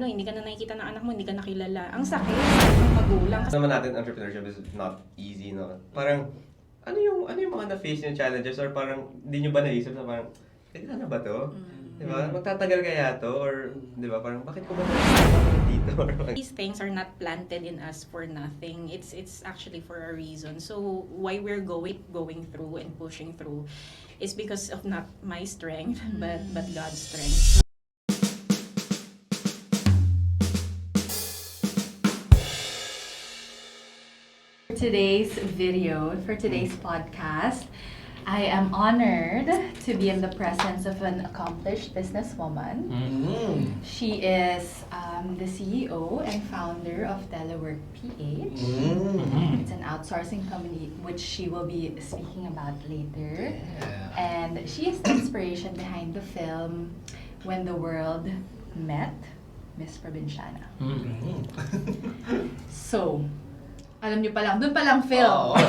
hindi ka na nakikita ng anak mo, hindi ka nakilala. Ang sakit ng magulang. Naman natin, entrepreneurship is not easy, no? Parang, ano yung mga na-face yung challenges or parang, hindi nyo ba naisip na parang, kailan na ba to? Diba? Magtatagal kaya to? Or, diba, parang, bakit ko ba dito? These things are not planted in us for nothing. It's actually for a reason. So, why we're going through and pushing through is because of not my strength, but God's strength. Today's video, for today's podcast, I am honored to be in the presence of an accomplished businesswoman. She is the CEO and founder of Telework PH. It's an outsourcing company which she will be speaking about later. And she is the inspiration behind the film When the World Met, Miss Probinsyana. So, alam niyo pa lang, doon pa lang film.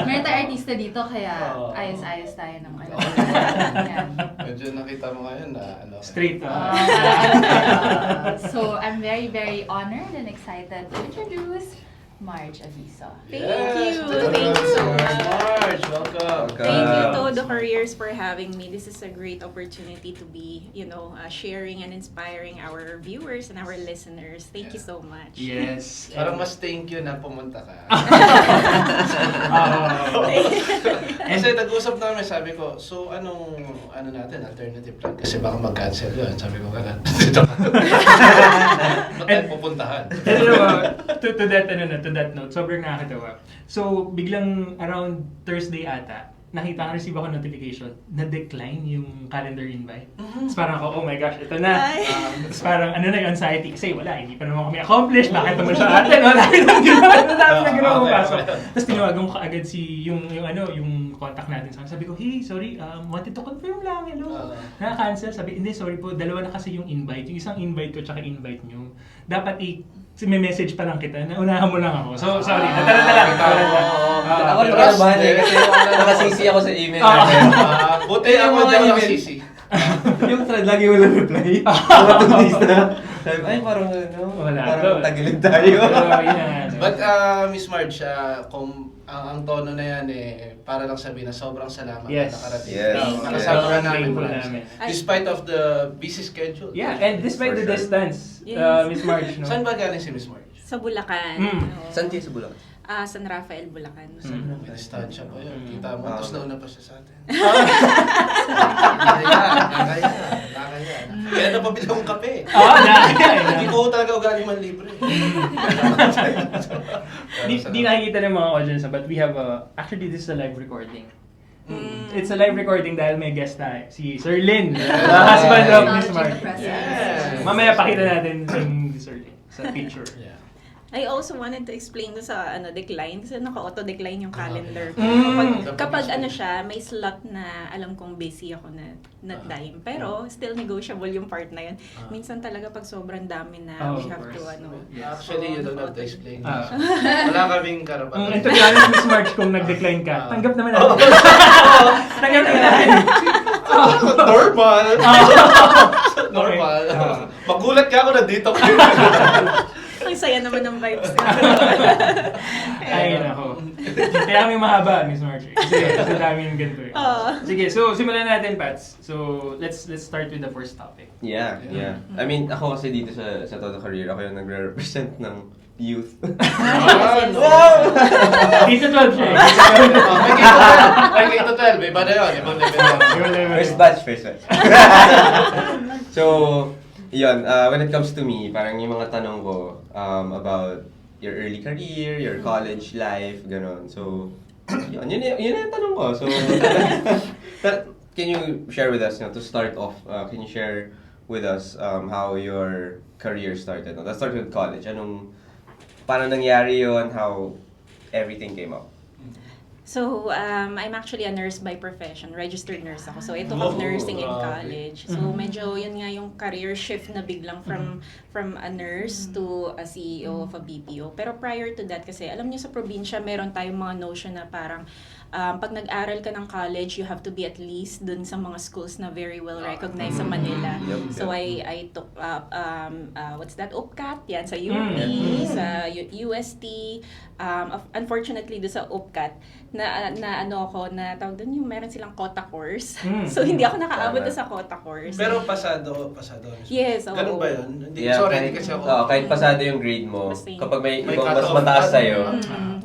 May artista dito, kaya ayos-ayos tayo ng ano. Medyo nakita mo ngayon na straight. So, I'm very, very honored and excited to introduce Marge Aviso. Thank you so much. Marge, welcome. Thank you, Todo Careers, for having me. This is a great opportunity to be, sharing and inspiring our viewers and our listeners. Thank you so much. Yes. Parang mas thank you na pumunta ka. Kasi nag-usap namin, sabi ko, so anong natin, alternative plan? Kasi baka mag-cancel yun. Sabi ko kagad, dito ka. Ba't tayo pupuntahan? To that note, sobrang nakakatawa. So, biglang around Thursday ata, receive ako notification na decline yung calendar invite. Tapos parang ako, oh my gosh, ito na. Tapos parang yung anxiety kasi hindi pa naman kami accomplished. Bakit naman siya atin? Wala nang ginawa mo pasok. Tapos tinawagan ko kaagad yung contact natin. Sabi ko, hey, sorry, wanted to confirm lang, na-cancel. Sabi, hindi, sorry po, dalawa na kasi yung invite. Yung isang invite ko tsaka invite nyo. Dapat may message pa lang kita, naunahan mo lang ako. So, sorry, natalanta lang. Ako nakabahan kasi nakasisi ako sa email. Buti ako dyan nakasisi. Yung thread, lagi walang reply. Mga 2 days na. Sabi, ay parang parang tagilid tayo. But, Miss Marge, kung ang tono na yan para lang sabihin na sobrang salamat na nakarating. Yes. Nakasama ka namin. Despite of the busy schedule. Yeah, and despite the distance, Miss Marge, no? Saan ba galing si Miss Marge? Sa Bulacan. Saan kayo sa Bulacan? San Rafael, Bulacan. May distansya pa yun. Kita mo, tapos nauna pa siya sa atin. Nakaya. Kaya napabili akong kape. Hindi ko talaga ugali man libre. Di nakikita ng mga audience, but we have actually this is a live recording. It's a live recording dahil may guest tayo, si Sir Lin, the husband of Miss Marge. Mamaya pakita natin si Sir Lin sa picture. I also wanted to explain sa decline kasi naka-auto-decline yung calendar ko. Kapag siya, may slot na alam kong busy ako na time. Pero still negotiable yung part na yun. Minsan talaga pag sobrang dami na we have to Actually, you don't have to explain. Wala kaming karapatan. To be honest, Miss Marge, kung nag-decline ka, tanggap naman natin. Tanggap naman natin. Normal. Magulat ka ako na dito. Ang saya naman ng vibes. Ay, nako. Kaya may mahaba, Miss Marge. Kasi dami yung ganito. Sige, so simulan natin, Pats. So, let's start with the first topic. Yeah. I mean, ako kasi dito sa Todo Career, ako yung nagre-represent ng youth. Dito 12 siya. May K-12. Iba na yun. Ibang level. First batch. So, yun, when it comes to me, parang yung mga tanong ko about your early career, your college life, gano'n. So, yun yung tanong ko. So, can you share with us, to start off, can you share with us how your career started? Let's start with college. Paano nangyari yun, how everything came up? So, I'm actually a nurse by profession. Registered nurse ako. So, I took up nursing in college. So, medyo yun nga yung career shift na biglang from a nurse to a CEO of a BPO. Pero prior to that, kasi alam niyo sa probinsya, meron tayong mga notion na parang pag nag-aral ka ng college, you have to be at least dun sa mga schools na very well recognized sa Manila. So I took what's that, UPCAT, yan, sa UP, sa UST. Unfortunately, do sa UPCAT, na ano ako, na tawag doon yung meron silang quota course. So hindi ako nakaabot sa quota course. Pero pasado. Yes, oo. Ganun ba yun? Hindi, Yeah, sorry, kahit, hindi kasi ako. kahit pasado yung grade mo, Basta yun. kapag may May ibang mas cut-off. mataas sa'yo,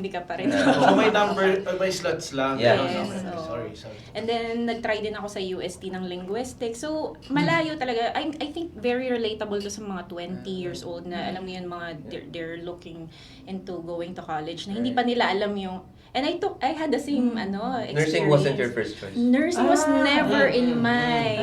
Hindi ka pa rin. So may number, may slots lang. Yeah. Ganun, Yes, okay. oo. Sorry. And then, nag-try din ako sa UST ng linguistics. So, malayo talaga. I think very relatable to sa mga 20 years old na, alam mo yun, mga they're looking into going to college na hindi pa nila alam yung. And I had the same experience. nursing wasn't your first choice. Nursing was never in my.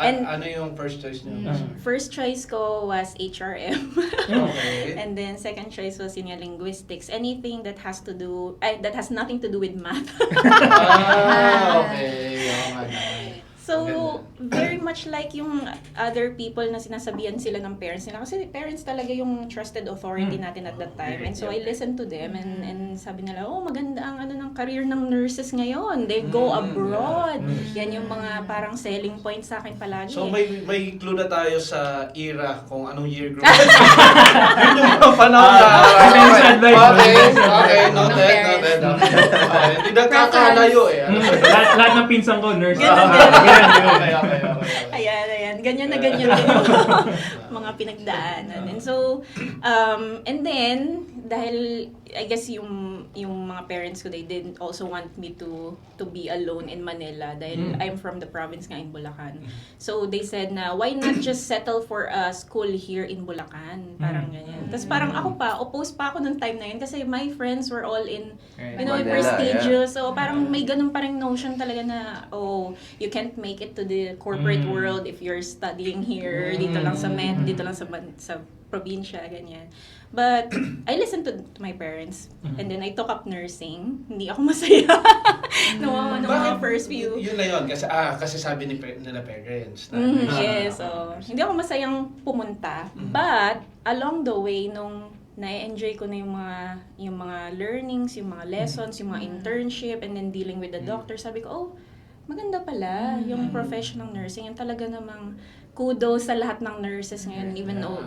And- ano yung first choice niyo? First choice ko was HRM. Okay. And then second choice was yun nga, linguistics. Anything that has to do, that has nothing to do with math. Okay. Oo nga naman. So, very much like yung other people na sinasabihan sila ng parents nila. Kasi parents talaga yung trusted authority natin at that time. And so, I listened to them and sabi nila, oh, maganda ang ng career ng nurses ngayon. They go abroad. Yan yung mga parang selling point sa akin palagi. So may clue na tayo sa era kung anong year group. Yun yung mga panahon na. Parents advice. Okay, noted. Hindi nagkakalayo eh. Lahat ng pinsan ko, nurse. Okay. Ayan. Ganyan na ganyan din yung mga pinagdaanan. And so, and then, dahil, I guess yung mga parents ko, they didn't also want me to be alone in Manila dahil I'm from the province nga in Bulacan. So, they said na, why not just settle for a school here in Bulacan? Parang ganyan. Tapos parang opposed pa ako nung time na yun kasi my friends were all in, Manila, prestigious. So, parang may ganun pa ring notion talaga na, you can't make it to the corporate world if you're studying here, dito lang sa dito lang sa probinsya, ganyan. But I listened to my parents and then I took up nursing. Hindi ako masaya nung mga first few. Yun na yun kasi sabi nila parents. Yes, hindi ako masayang pumunta. But along the way nung na-enjoy ko na yung mga learnings, yung mga lessons, yung mga internship and then dealing with the doctor, sabi ko, maganda pala yung professional nursing. And talaga namang kudos sa lahat ng nurses ngayon, even though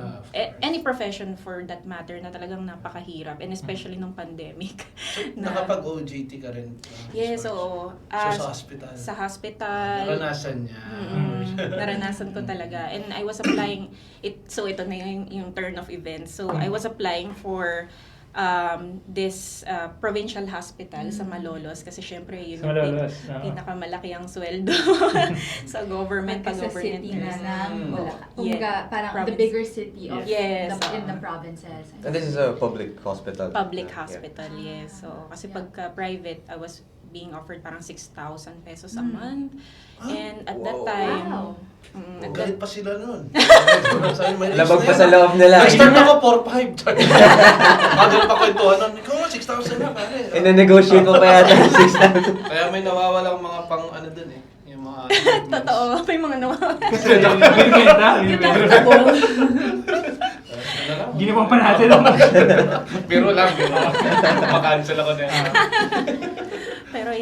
any profession for that matter na talagang napakahirap, and especially nung pandemic. So, nakapag-OJT ka rin? Yes, so sa hospital? Sa hospital. Naranasan niya? Naranasan ko talaga. And I was applying, ito na yung turn of events. So, I was applying for this provincial hospital sa Malolos kasi syempre yun yung pinakamalaki ang sweldo sa government pag-government nurse. Parang the bigger city of in the provinces. And this is a public hospital. Public hospital, yes. So, kasi pagka private, I was being offered parang 6,000 pesos a month. And at that time, Galit pa sila nun. Labag pa sa loob nila. Nag-start ako 4-5. Magal pa kwentuhan nun. Ikaw nga, 6,000 na pare. I-negotiate mo pa yata yung 6,000. Kaya may nawawalang mga pang dun eh. Yung mga... Totoo, may mga nawawala. Ginipang pa natin. Biro lang. Makancel ako na yan. Pero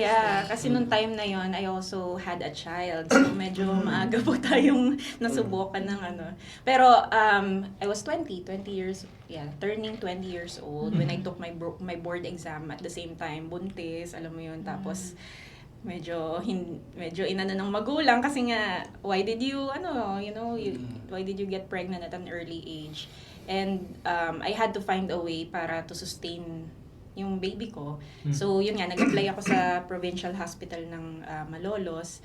kasi nung time na yon I also had a child. So medyo maaga po tayong nasubukan ng Pero I was 20 years, turning 20 years old when I took my board exam at the same time. Buntis, alam mo yun. Tapos medyo inano ng magulang kasi nga why did you get pregnant at an early age? And I had to find a way para to sustain yung baby ko. So, yun nga, nag-apply ako sa provincial hospital ng Malolos.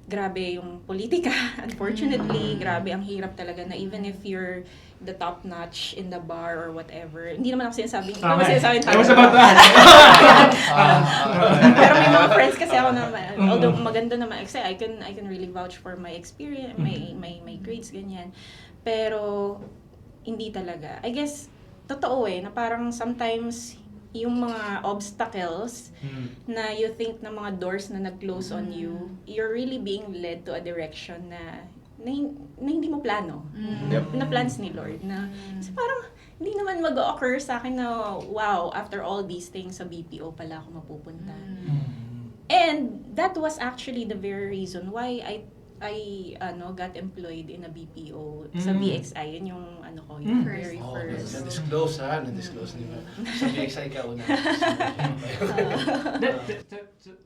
Grabe yung politika, unfortunately. Grabe, ang hirap talaga na even if you're the top-notch in the bar or whatever. Hindi naman ako sinasabing, I was about to ask. Pero may mga friends kasi ako naman. Although maganda naman, kasi I can really vouch for my experience, my grades, ganyan. Pero, hindi talaga. I guess, totoo na parang sometimes, yung mga obstacles na you think na mga doors na nag-close on you, you're really being led to a direction na hindi mo plano. Na plans ni Lord. So parang hindi naman mag-occur sa akin na, wow, after all these things, sa BPO pala ako mapupunta. And that was actually the very reason why I got employed in a BPO sa BXI. Yun yung ko, yung very first. Na-disclose na-disclose nila. Sa BXI ka una.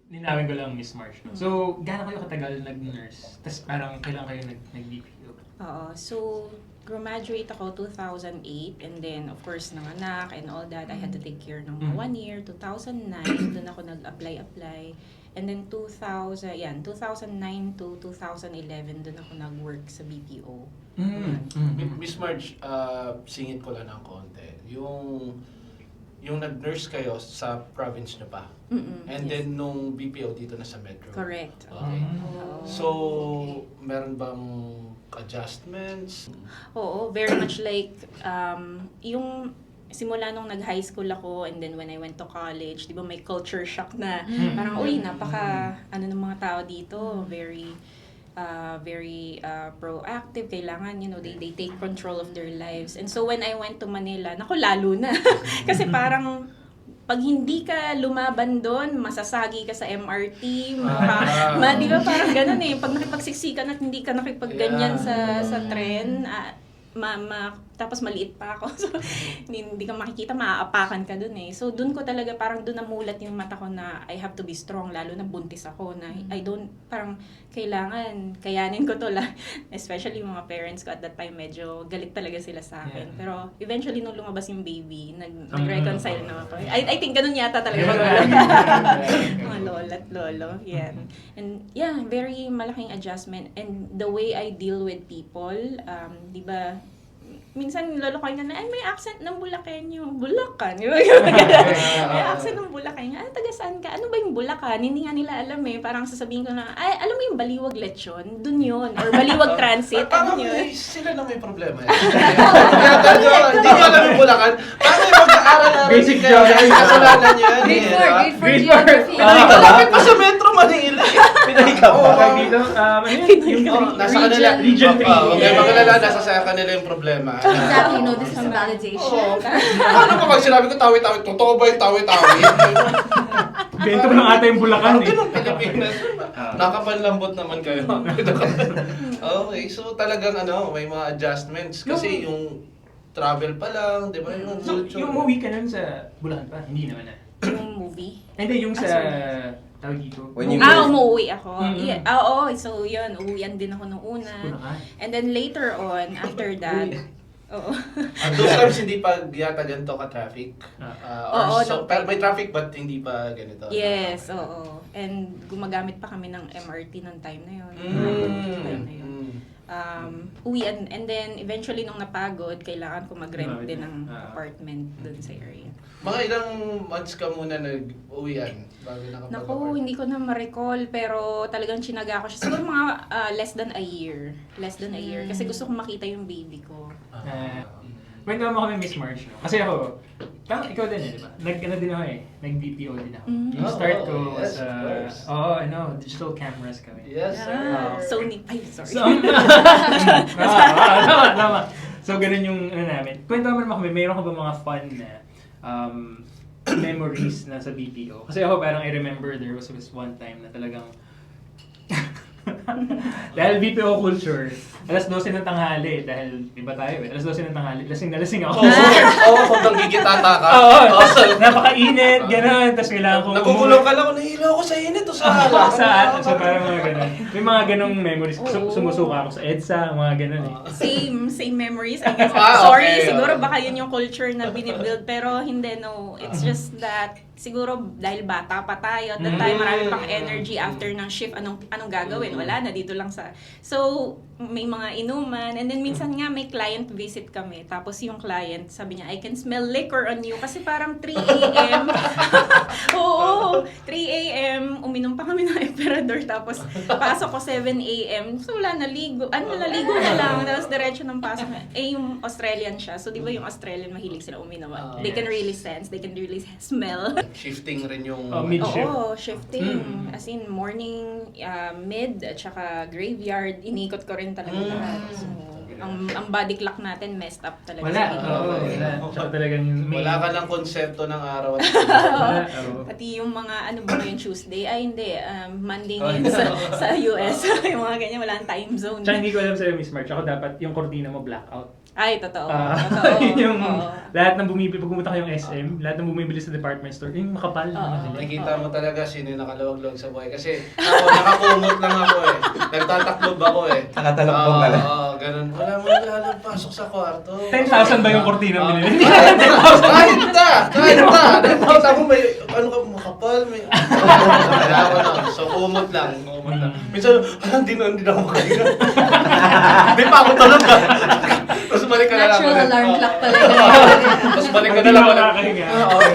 Linawin ko lang, Miss Marge. No? So, gaano kayo katagal nag-nurse? Tapos parang kailan kayo nag-BPO? Oo. So, graduate ako 2008 and then of course nanganak and all that. I had to take care ng 1 year, 2009, doon ako nag-apply. And then 2009 to 2011 doon ako nag-work sa BPO. Miss Marge, singit ko lang ng konti. Yung nag-nurse kayo sa province nyo pa. And then nung BPO dito na sa Metro. Correct. Okay. So, meron bang adjustments? Oo, very much like yung simula nung nag-high school ako and then when I went to college, di ba may culture shock na parang, uy, napaka ng mga tao dito, very proactive, kailangan, they take control of their lives. And so when I went to Manila, naku, lalo na. Kasi parang, pag hindi ka lumaban doon, masasagi ka sa MRT, di ba parang ganun eh, pag nakipagsiksikan at hindi ka nakipagganyan sa tren, tapos maliit pa ako. So, hindi ka makikita, maaapakan ka dun eh. So, dun ko talaga, parang dun namulat yung mata ko na I have to be strong, lalo na buntis ako, na parang kailangan, kayanin ko to lang. Especially mga parents ko at that time, medyo galit talaga sila sa akin. Pero eventually, nung lumabas yung baby, nag-reconcile na ako. I think ganun yata talaga. Mga lola at lolo. Yeah. And yeah, very malaking adjustment. And the way I deal with people, di ba, minsan nilolokoy na, ay may accent ng Bulakenyo. Bulacan. May accent ng Bulakenyo. Taga saan ka? Ano ba yung Bulacan? Hindi nga nila alam eh. Parang sasabihin ko na, ay, alam mo yung Baliwag Lechon? Dun yun. Or Baliwag Transit. Parang yun. sila na may problema eh. Hindi ko alam yung Bulacan. Paano yung mag-aaral na Basic geography. Kasalanan nyo yan. Grade 4 geography. Malapit pa sa Metro Manila. Pinay ka ba? Nasa kanila. Region 3. Okay, magalala, nasa sa kanila yung problema. Exactly, no, this is a validation. Ano pa pag sinabi ko tawi-tawi? Totoo ba yung tawi-tawi? Bento mo ng ata yung Bulacan eh. Ganun, Pilipinas. Nakapanlambot naman kayo. Okay, so talagang may mga adjustments. Kasi yung travel pa lang, di ba? So, yung umuwi ka nun sa Bulacan pa? Hindi naman na. Yung movie. Hindi, yung sa tawag dito. Umuwi ako. Yeah. Oo, so yun, uwian din ako nung una. Bulacan. And then later on, after that, oo. At those times, hindi pa yata ganito ka-traffic. Pero may traffic but hindi pa ganito. Yes, oo. And gumagamit pa kami ng MRT ng time na yun. Uwian. And then eventually nung napagod, kailangan ko mag-rent din ng apartment dun sa area. Mga ilang months ka muna nag-uwian bago nakapag-apartment? Naku, hindi ko na ma-recall pero talagang chinaga ko siya. Siguro mga less than a year. Kasi gusto kong makita yung baby ko. Kwento mo kami, Miss Marge. No? Kasi ako, ikaw din eh, di ba? Din ako eh. Nag-BPO din ako. Yung start ko was, digital cameras kami. Yes, sir. Sony, sorry. Tama. So, ganun yung namin. Kwento mo naman kami, mayroon ka ba mga fun na memories na sa BPO? Kasi ako parang I remember there was one time na talagang dahil BPO culture, alas 12 ng tanghali, dahil iba tayo eh, alas 12 ng tanghali, lasing na lasing ako. Kung nanggigitata ka. Napakainit, gano'n, tapos kailangan kong Nagugulong ka lang, nahilo ako sa init o sa ala. So parang mga gano'n. May mga gano'ng memories. Sumusuka ako sa EDSA, mga gano'n eh. Same memories, I guess. Okay. Siguro baka yun yung culture na binibuild, pero hindi, no. It's just that, siguro dahil bata pa tayo, at that time marami pang energy after ng shift, anong gagawin? Wala na, dito lang sa... So, may mga inuman, and then minsan nga may client visit kami, tapos yung client, sabi niya, I can smell liquor on you, kasi parang 3 a.m. Oo, 3 a.m. uminom pa kami ng Emperador, tapos pasok ko 7 a.m. So wala, naligo na lang, tapos diretso ng pasok. Yung Australian siya, so di ba yung Australian mahilig sila uminom? They can really sense, they can really smell. Shifting rin yung... mid-shift. Oo, shifting. As in, morning, mid, at saka graveyard, inikot ko rin talaga lahat. So, ang body clock natin messed up talaga. Wala. sa BPO. Wala. Tsaka talagang Wala ka ng konsepto ng araw at Wala. Oo. Pati yung mga ano ba ngayon Tuesday? Ay hindi, Monday ngayon sa US. Yung mga ganyan, wala ang time zone. Tsaka hindi ko alam sa'yo, Miss March. Ako dapat yung cortina mo blackout. Ay, totoo. Totoo. Yun yung Oo. lahat ng bumibili, pag pumunta kayong SM, lahat ng bumibili sa department store, yung makapal na Oo. nabili. nakikita mo talaga sino yung nakalawag-lawag sa buhay. Kasi ako, nakakumot lang ako eh. Nagtataklob ako eh. Nakatalakbong ka lang. Oo, ganun. Wala mo nang pasok sa kwarto. 10,000 ba yung cortina binili? Kahit na! Nakita mo may, ano ka, makapal, may... Kaya ako na. So, kumot lang. Minsan, hindi na ako kanina. Hindi pa ako tulog ka. Tapos balik ka na lang. Natural alarm clock pala yun. Tapos balik ka na Hindi lang. na nakakahinga. Okay,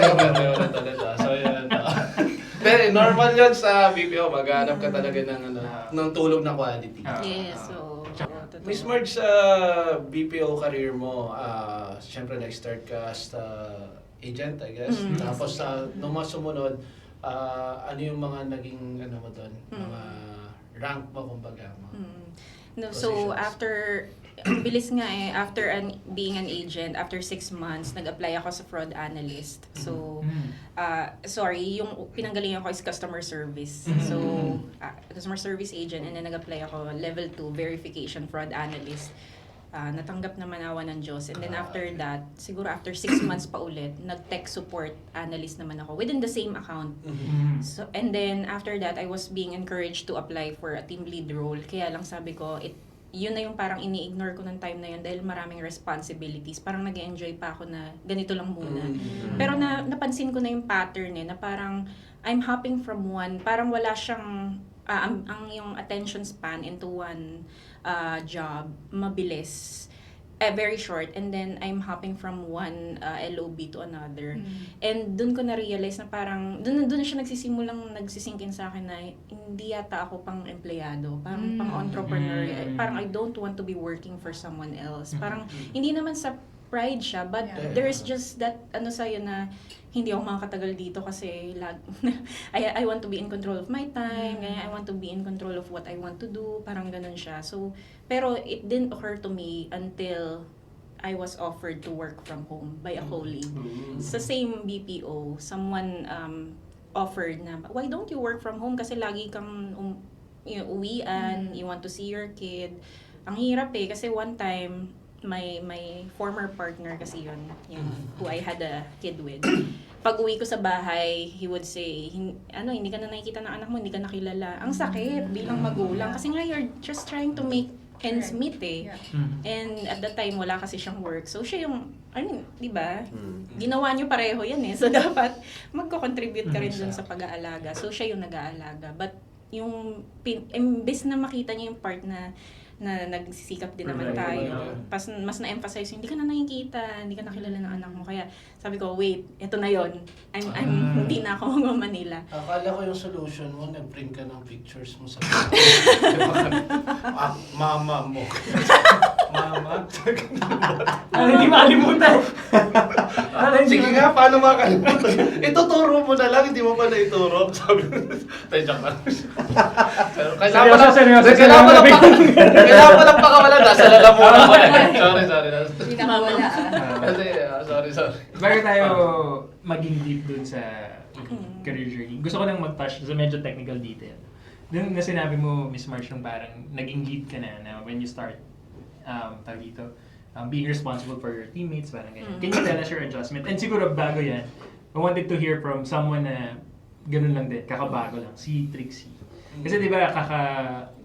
talaga. So, yan. Pero normal yun sa BPO. Maghanap ka talaga ng tulog na quality. Yes, so totoo. Miss Marge, sa BPO career mo, siyempre nag-start ka as agent, I guess. Tapos nung mga sumunod, ano yung mga naging mo doon? Mga rank mo, kumbaga mo? No, so Positions. after ang bilis nga after being an agent, after 6 months, nag-apply ako sa fraud analyst. So, yung pinanggalingan ko is customer service. So, customer service agent, and then nag-apply ako level 2 verification fraud analyst. Natanggap naman awa ng Diyos. And then after that, siguro after 6 months pa ulit, nag-tech support analyst naman ako within the same account. So, and then after that, I was being encouraged to apply for a team lead role. Kaya lang sabi ko, yun na yung parang ini-ignore ko ng time na yun dahil maraming responsibilities. Parang nag-enjoy pa ako na ganito lang muna. Pero napansin ko na yung pattern na parang I'm hopping from one, parang wala siyang, ang yung attention span into one job, mabilis. Very short, and then I'm hopping from one LOB to another. And dun ko na-realize na parang, dun na siya nagsisingkin sa akin na hindi yata ako pang empleyado, parang pang entrepreneur. Parang I don't want to be working for someone else. Parang hindi naman sa pride siya, but there is just that sa'yo na hindi ako makakatagal dito kasi I want to be in control of my time, I want to be in control of what I want to do, parang ganun siya. So, pero it didn't occur to me until I was offered to work from home by a colleague. Sa same BPO, someone offered na, why don't you work from home? Kasi lagi kang uwian, you want to see your kid. Ang hirap kasi one time, my former partner kasi yun, who I had a kid with. Pag uwi ko sa bahay, he would say, hindi ka na nakikita ng anak mo, hindi ka nakilala. Ang sakit bilang magulang. Kasi nga, you're just trying to make ends meet And at that time, wala kasi siyang work. So, siya yung, di ba? Ginawa niyo pareho yan So, dapat magko-contribute ka rin dun sa pag-aalaga. So, siya yung nag-aalaga. But, imbes na makita niya yung part na nagsisikap din naman tayo. Mas na-emphasize hindi ka na nakikita, hindi ka nakilala ng anak mo. Kaya sabi ko, wait, eto na yon. Hindi na ako mag-Manila. Akala ko yung solution mo, nag-print ka ng pictures mo sa mama mo. Mama? Hindi makalimutan. Sige nga, paano makalimutan? Ituturo mo na lang, hindi mo pa naituro. Sabi ko, tayo joke lang. Kailangan pa lang pakawala, nasa lalamunan ko Sorry. Hindi na wala Sorry. Bago tayo maging deep dun sa career journey, gusto ko lang mag-touch sa medyo technical detail. Dun na sinabi mo, Miss Marge, yung parang naging lead ka na when you start being responsible for your teammates, parang ganyan. Can you tell us your adjustment? And siguro bago yan, I wanted to hear from someone na ganun lang din, kakabago lang, si Trixie. Kasi di ba,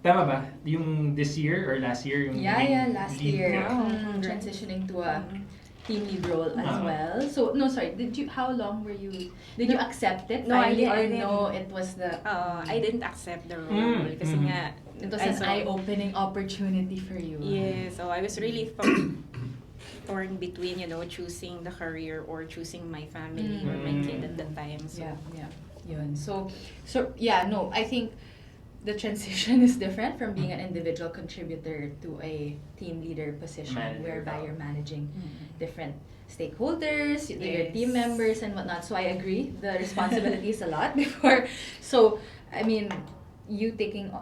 tama ba? Yung this year or last year? Yung last lead year. ka? Transitioning to a team lead role as well. So, no, sorry, how long were you, did you accept it No, finally, I or didn't. no, it was I didn't accept the role. Kasi nga, it was an eye-opening opportunity for you. Yeah, so I was really torn between, choosing the career or choosing my family or my kid at the time. So. Yeah. Yun. So, I think the transition is different from being an individual contributor to a team leader position whereby you're managing different stakeholders, your team members and whatnot. So I agree, the responsibility is a lot before. So, I mean, you deciding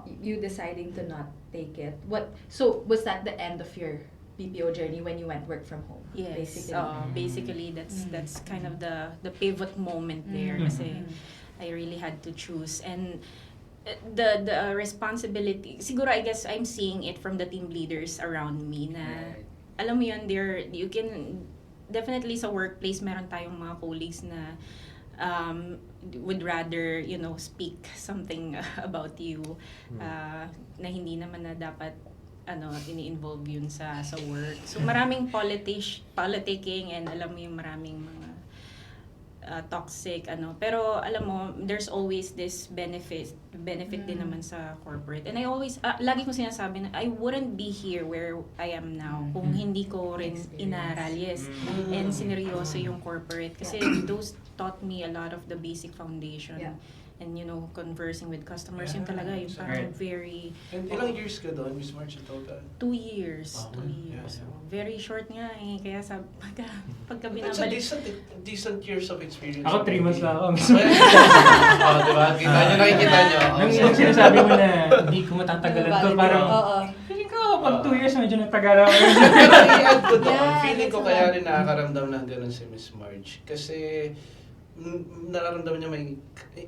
to not take it. So was that the end of your BPO journey when you went work from home. Yes, Basically. basically that's kind of the pivot moment there kasi I really had to choose, and the responsibility, siguro I guess I'm seeing it from the team leaders around me na alam mo yun, you can definitely sa workplace meron tayong mga colleagues na would rather speak something about you na hindi naman na dapat ini-involve yun sa work. So maraming politicking, and alam mo yung maraming mga toxic pero alam mo there's always this benefit din naman sa corporate, and I always lagi ko sinasabi na I wouldn't be here where I am now kung hindi ko rin inaral and sineryoso yung corporate kasi those taught me a lot of the basic foundation. And conversing with customers, yun talaga yung parang very... And ilang years ka doon, Miss Marge, in total? 2 years. 2 years. So, very short nga eh. Kaya pagka binabalik... It's a decent years of experience. Ako 3 months lang ako. Diba? Nakikita nyo. Nung sinasabi mo na hindi ko matatagalan to, parang... Feeling ko, pag 2 years medyo natagal ako. Pero i-add ko doon, feeling ko kaya rin nakakaramdam ng ganun si Miss Marge. Kasi nararamdaman niya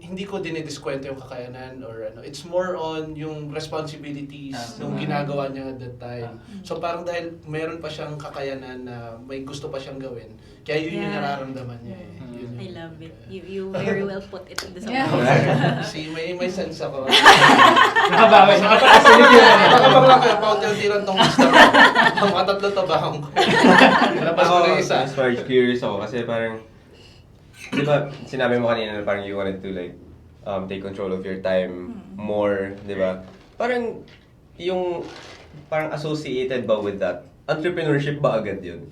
hindi ko dinidiskwento yung kakayanan or it's more on yung responsibilities nung ginagawa niya at that time. So parang dahil meron pa siyang kakayanan na may gusto pa siyang gawin, kaya yun yung nararamdaman niya eh. I love it. You very well put it in the See, may sense ako. Nakabawi, nakapakasunod yun. Nakapaglang kayo, pauntil-tiran tong gusto ko. Mga tatlo tabahong ko. Labas ko na isa. As far as curious ako kasi parang di ba, sinabi mo kanina na parang you wanted to take control of your time more, di ba? Parang parang associated ba with that? Entrepreneurship ba agad yun?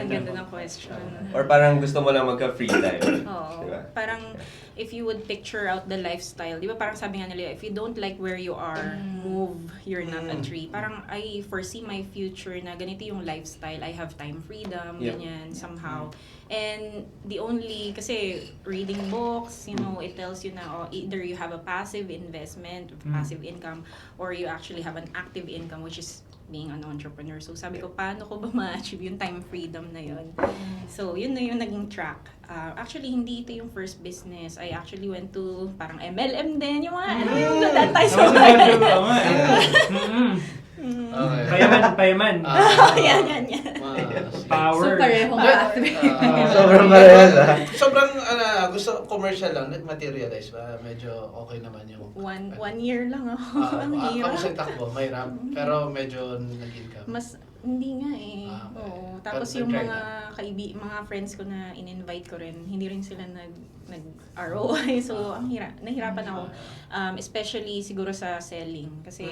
Ganda ng question. Or parang gusto mo lang magka-free time? Oo. Diba? Parang if you would picture out the lifestyle, di ba parang sabi nga nila, if you don't like where you are, move, you're not a tree. Parang I foresee my future na ganito yung lifestyle. I have time freedom, ganyan, somehow. And the only, kasi reading books, it tells you na either you have a passive investment, passive income, or you actually have an active income, which is being an entrepreneur. So sabi ko, paano ko ba ma-achieve yung time freedom na yun? So yun na yung naging track. Actually, hindi ito yung first business. I actually went to parang MLM din, yung mga that tayo sa Payaman. Yan. Power. So parehong pathway. Sobrang parehas Sobrang, gusto commercial lang, materialize ba? Medyo okay naman yung... 1 year lang ako. Ang hirap. Kamusta yung takbo? Mahirap. Pero medyo nag-income. Hindi nga eh. Okay. Oo. Tapos yung mga friends ko na in-invite ko rin, hindi rin sila nag-ROI. So, nahirapan ako. Especially siguro sa selling. Kasi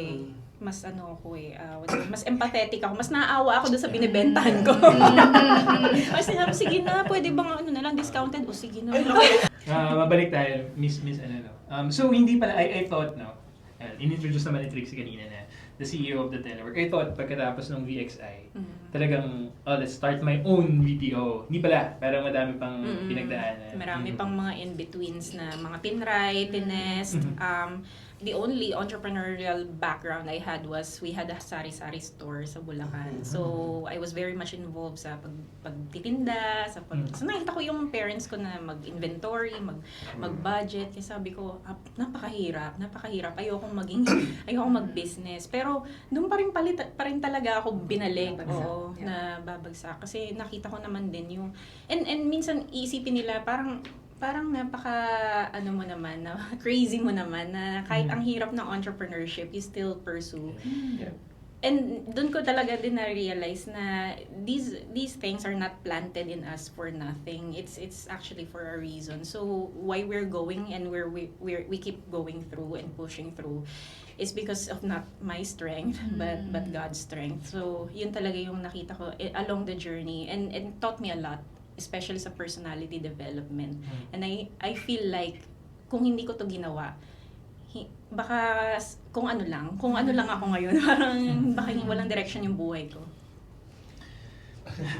mas mas empathetic ako. Mas naaawa ako doon sa binibentahan ko. Kasi sinabi, sige na, pwede bang na lang discounted? O sige na. Mabalik tayo, Miss so hindi pala, I thought in-introduce naman ni Trixie kanina na the CEO of the Telework. I thought pagkatapos ng VXI, talagang, let's start my own BPO. Hindi pala, parang madami pang pinagdaanan. Marami pang mga in-betweens na mga tinry, tinest. The only entrepreneurial background I had was we had a sari-sari store sa Bulacan. So, I was very much involved sa pagtitinda, so nakita ko yung parents ko na mag-inventory, mag-budget. Kaya sabi ko, napakahirap. Ayokong mag-business. Pero, doon pa rin talaga ako binalik. Na babagsak. Kasi nakita ko naman din yung, and minsan isipin nila, parang crazy mo naman na kahit ang hirap ng entrepreneurship, you still pursue. And doon ko talaga din na-realize na these things are not planted in us for nothing. It's actually for a reason. So why we're going and where we keep going through and pushing through is because of not my strength but God's strength. So yun talaga yung nakita ko along the journey, and it taught me a lot, especially sa personality development. And I feel like kung hindi ko to ginawa, baka kung ano lang ako ngayon, parang baka walang direction yung buhay ko.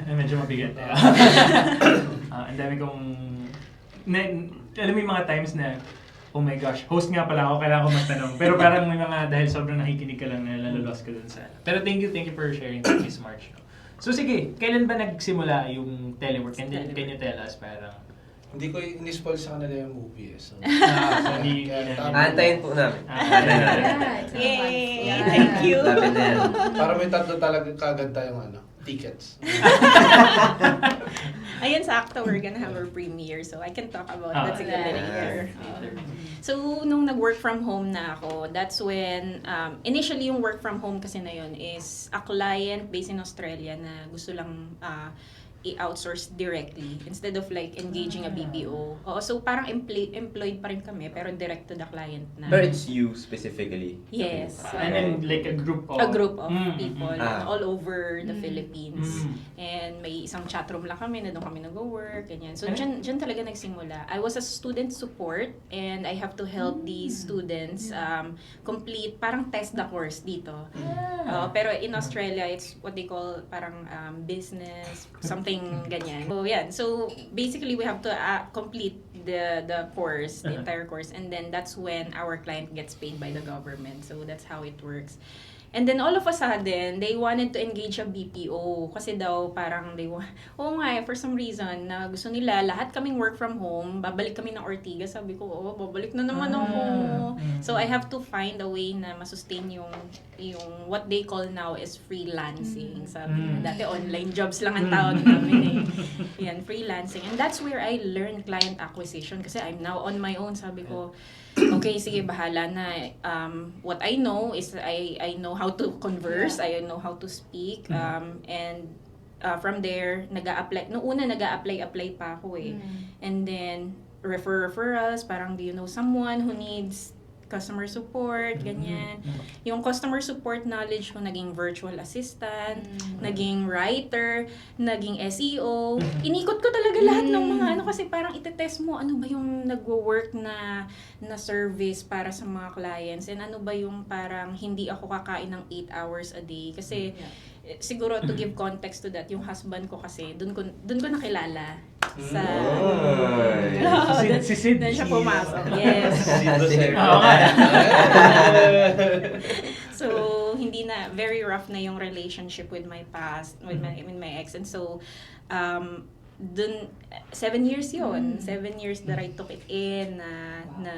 Medyo mabigat. Ang dami kong alam mo yung mga times na oh my gosh, host nga pala ako, kailangan ko magtanong. Pero parang may mga, dahil sobrang nakikinig ka lang na nalolos ka dun sa... Pero thank you for sharing that, Miss Marge. No? So sige, kailan ba nagsimula yung telework? And then, can you tell us parang... Hindi ko in-spoil sa kanila yung movie eh. So, Antayin po namin. Yay! Yeah. Thank you! Lapit na yan. para may tatlo talaga kagad tayong tickets. Ayun, sa Acta, we're gonna have our premiere, so I can talk about that siguro later. So, nung nag-work from home na ako, that's when, initially yung work from home kasi na yun is a client based in Australia na gusto lang i-outsource directly instead of like engaging a BPO. So parang employed pa rin kami pero direct to the client na. But it's you specifically? Yes. And then like a group of People all over the Philippines. And may isang chat room lang kami na doon kami nag-work, ganyan. So dyan talaga nagsimula. I was a student support and I have to help these students complete, parang test the course dito. Pero in Australia, it's what they call parang business, something ganyan. So yeah, so basically we have to complete the course, the entire course, and then that's when our client gets paid by the government. So that's how it works. And then all of a sudden, they wanted to engage a BPO kasi daw parang for some reason na gusto nila lahat kaming work from home, babalik kami ng Ortigas. Sabi ko, babalik na naman ako. So I have to find a way na masustain yung what they call now is freelancing. Sabi dati online jobs lang ang tawag namin eh. Yan, freelancing. And that's where I learned client acquisition kasi I'm now on my own. Sabi ko, okay, sige, bahala na. What I know is I know how to converse, I know how to speak, and from there, nag-a-apply. Noong una, nag-a-apply pa ako eh. And then, referrals, parang do you know someone who needs customer support, ganyan. Yung customer support knowledge ko, naging virtual assistant, naging writer, naging SEO. Inikot ko talaga lahat ng mga kasi parang itetest mo ano ba yung nagwo-work na service para sa mga clients and ano ba yung parang hindi ako kakain ng 8 hours a day. Kasi siguro to give context to that, yung husband ko kasi, dun ko nakilala sa... Si Sid. Doon siya pumasok. Yes. So, hindi na, very rough na yung relationship with my past, with my ex. And so, dun, 7 years yun. 7 years that I took it in, na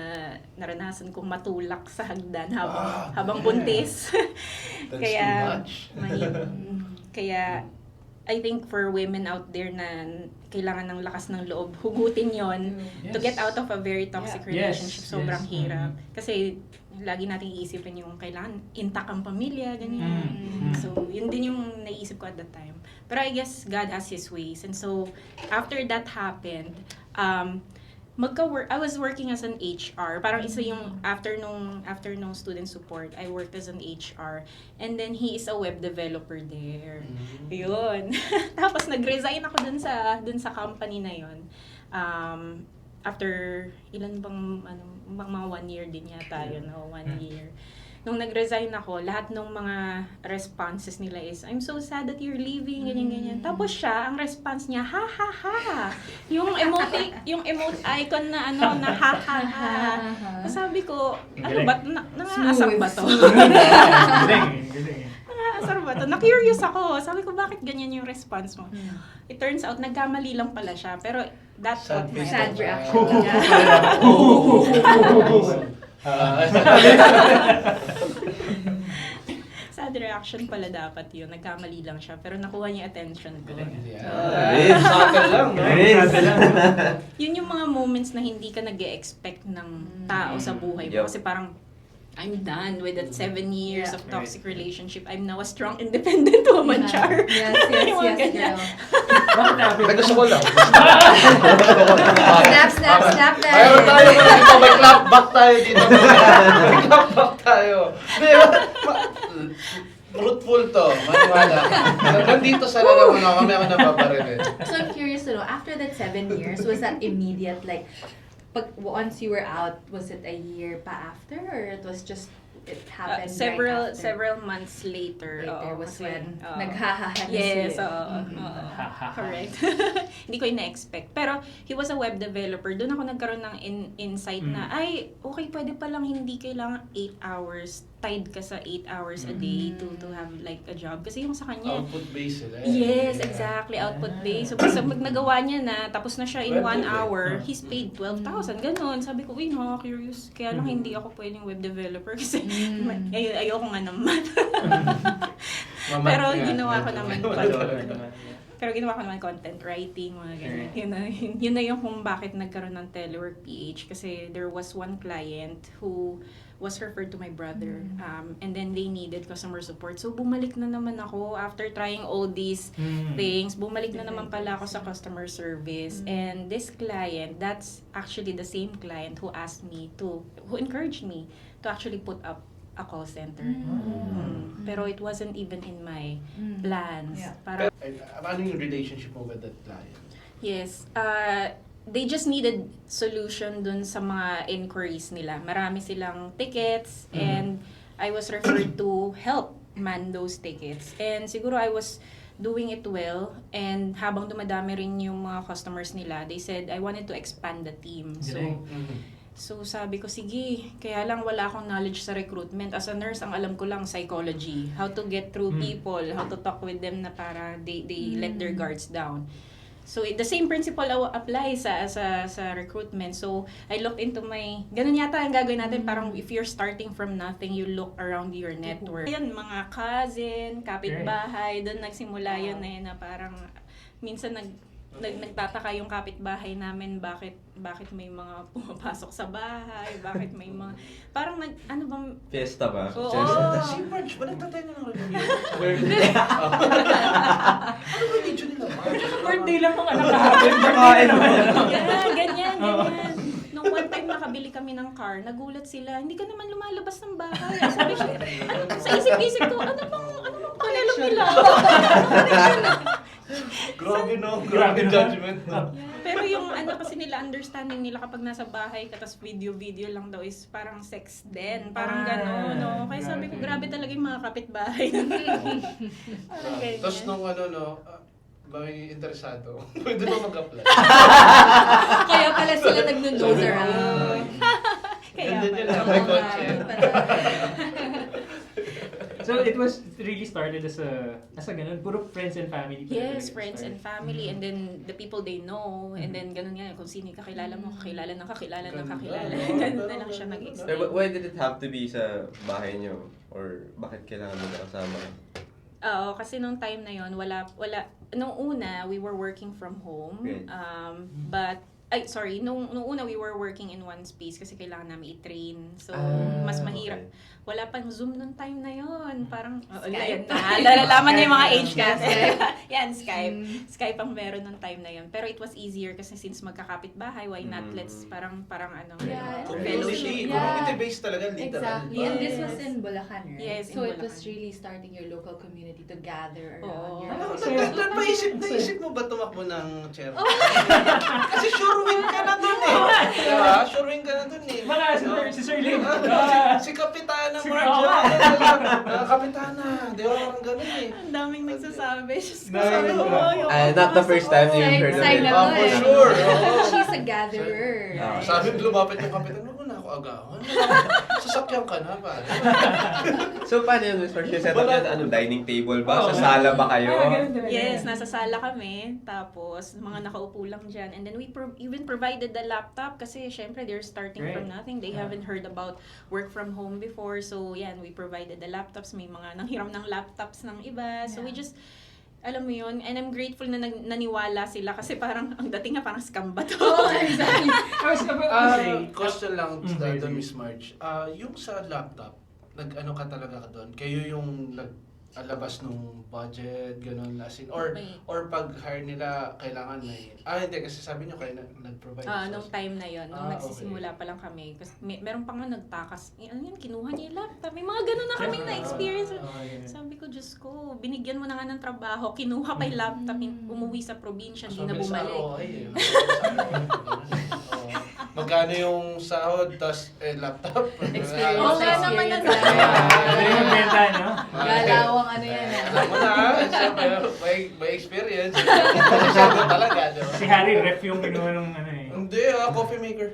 naranasan kong matulak sa hagdan habang buntis. That's Kaya, too much. Kaya, I think for women out there na kailangan ng lakas ng loob, hugutin yon to get out of a very toxic relationship. Sobrang hirap. Kasi lagi nating iisipin yung kailangan intact ang pamilya, ganyan. So, yun din yung naisip ko at that time. Pero I guess God has His ways. And so, after that happened, I was working as an HR. Parang isa yung after nung student support, I worked as an HR. And then he is a web developer there. Yun. Tapos nag-resign ako dun sa company na yun. After ilan bang mga 1 year din yata yun, 1 year. Nung nag-resign ako, lahat ng mga responses nila is, I'm so sad that you're leaving, ganyan. Tapos siya, ang response niya, ha ha ha. Yung emote icon na na ha ha ha. Sabi ko, ano ba, nangaasar ba to? Galing. Nangaasar ba to? Na-curious ako. Sabi ko, bakit ganyan yung response mo? It turns out, nagkamali lang pala siya. Pero that's what my sad reaction. Sad reaction pala dapat yun. Nagkamali lang siya. Pero nakuha niya attention ko. Sakal lang, no? Yun yung mga moments na hindi ka nag-e-expect ng tao sa buhay mo. Kasi parang, I'm done with that 7 years of toxic relationship. I'm now a strong, independent woman, Char. Yes, girl. May gusto ko lang. Snap. Mayroon tayo dito. May clap back tayo dito. May clap back tayo. Fruitful to. Maniwala. Nandito sa lalaman kami ako nababaril. So I'm curious to know, after that 7 years, was that immediate, like, once you were out, was it a year pa after, or it was just it happened several right after. several months later, Later was kasi, when oo. naghahahan na Yes, sila. oo. Ha-ha-ha. Correct. Hindi ko ina-expect. Pero he was a web developer. Doon ako nagkaroon ng insight na, ay, okay, pwede palang hindi kailangan 8 hours, tied ka sa 8 hours a day to have like a job. Kasi yung sa kanya, Output-based sila. yes, Yeah. exactly. Output based. So, basta pag nagawa niya na, tapos na siya in Web 1 dev, hour, he's paid 12,000. Ganon. Sabi ko, uy, nakaka-curious. Kaya lang hindi ako pwedeng web developer kasi ayoko nga naman. Pero ginawa ko naman Pero ginawa ko naman content writing, mga ganyan. Yun na yung kung bakit nagkaroon ng Telework PH. Kasi there was one client who was referred to my brother. And then they needed customer support. So bumalik na naman ako after trying all these things. Bumalik na naman pala ako sa customer service. And this client, that's actually the same client who encouraged me to actually put up a call center. Pero it wasn't even in my plans. Yeah. Parang, Ano yung relationship mo with that client? yes. They just needed solution dun sa mga inquiries nila. Marami silang tickets and I was referred to help man those tickets. And siguro I was doing it well and habang dumadami rin yung mga customers nila, they said I wanted to expand the team. So sabi ko, sige, kaya lang wala akong knowledge sa recruitment. As a nurse, ang alam ko lang psychology. How to get through people, how to talk with them na para they let their guards down. So the same principle applies sa recruitment. So I looked into ganun yata ang gagawin natin, parang if you're starting from nothing, you look around your network. Yan, mga cousin, kapitbahay, doon nagsimula yun na parang minsan nagtataka yung kapitbahay namin bakit may mga pumapasok sa bahay, bakit may mga parang ano bang Fiesta ba? Oo. Si Marge, ba nagtatay na ng review? Ano ba yung video nila, Marge? Birthday lang ng anak kahapon. ganyan. Nung one time nakabili kami ng car, nagulat sila, hindi ka naman lumalabas ng bahay. Sabi siya, sa isip-isip ko, ano bang pangalan nila? Grabe judgment. No? Pero yung kasi nila, understanding nila kapag nasa bahay ka, tas video lang daw is parang sex din. Parang gano'n, no? Kaya sabi ko, grabe talaga yung mga kapitbahay. Parang ganyan. Tapos nung may interesado, pwede ba mag-apply? Kaya pala sila nag-nose around. Ganda niya lang, may kotse. So it was really started as a ganun, puro friends and family. Yes, friends and family, and then the people they know, and then ganun nga, kung sino yung kakilala mo, kakilala ng kakilala ng kakilala. Ganun na lang siya nag-extend. Why did it have to be sa bahay niyo? Or bakit kailangan mo kasama? Oo, kasi nung time na yon wala, nung una, we were working from home, Great. nung una we were working in one space kasi kailangan namin i-train. So, mas mahirap. Okay. Wala pang Zoom nung time na yon. Parang, Skype. Lalaman niyo yung mga age kasi. Skype. Yan, Skype. Skype ang meron nung time na yon. Pero it was easier kasi since magkakapit bahay, why not? Let's parang Yeah. Community. Yeah. Community-based talaga, literal. Exactly. And this was in Bulacan, right? Yes, in So it was Bulacan. really starting your local community to gather around Oo. your Naisip mo ba tumakbo ng chair? Kasi sure win ka na dun eh. Diba? Sure win ka na dun eh. Mga si Sir Lim. Si Kapitana Si Marge. Kapitana. Kapitana. Di ba parang ganun eh. Ang daming nagsasabi. Diyos ko, Dami sabi ko, na. Not the first time you've heard of Sign it. na Oh, for sure. She's a gatherer. Sabi lumapit yung kapitan, wag mo na ako agawan. Sasakyan ka na, pare. So paano yun, Mr. She set up yan? Dining table ba? Sa sala ba kayo? Yes, nasa sala kami. Tapos, mga nakaupo lang dyan. And then we even provided the laptop kasi syempre they're starting from nothing. They haven't heard about work from home before. So, yan, we provided the laptops. May mga nanghiram ng laptops ng iba. So, we just, alam mo yun, and I'm grateful na naniwala sila kasi parang, ang dating nga parang scam ba to? Oh, exactly. I was about to say, Question lang sorry. doon, Miss Marge. Yung sa laptop, nag-ano ka talaga ka doon? Kayo yung nag-alabas nung budget, ganun, as in, or pag-hire nila, kailangan may, hindi, kasi sabi nyo kayo nag-provide. Nung time na yon, nung Okay. nagsisimula pa lang kami. Kasi meron pa nga nagtakas, ano yan, kinuha niya yung laptop. May mga ganun na kaming na-experience. Sabi ko, Diyos ko, binigyan mo na nga ng trabaho, kinuha pa yung laptop, umuwi sa probinsya, hindi na bumalik. magkano yung sahod, tas laptop. Experience. Oo nga naman experience. Madali magbenta, no? Galawang ano yan Alam mo na, siyempre, may experience. Kasi siyempre talaga, di ba? Si Harry, ref yung kinuha ng ano eh. Hindi, coffee maker.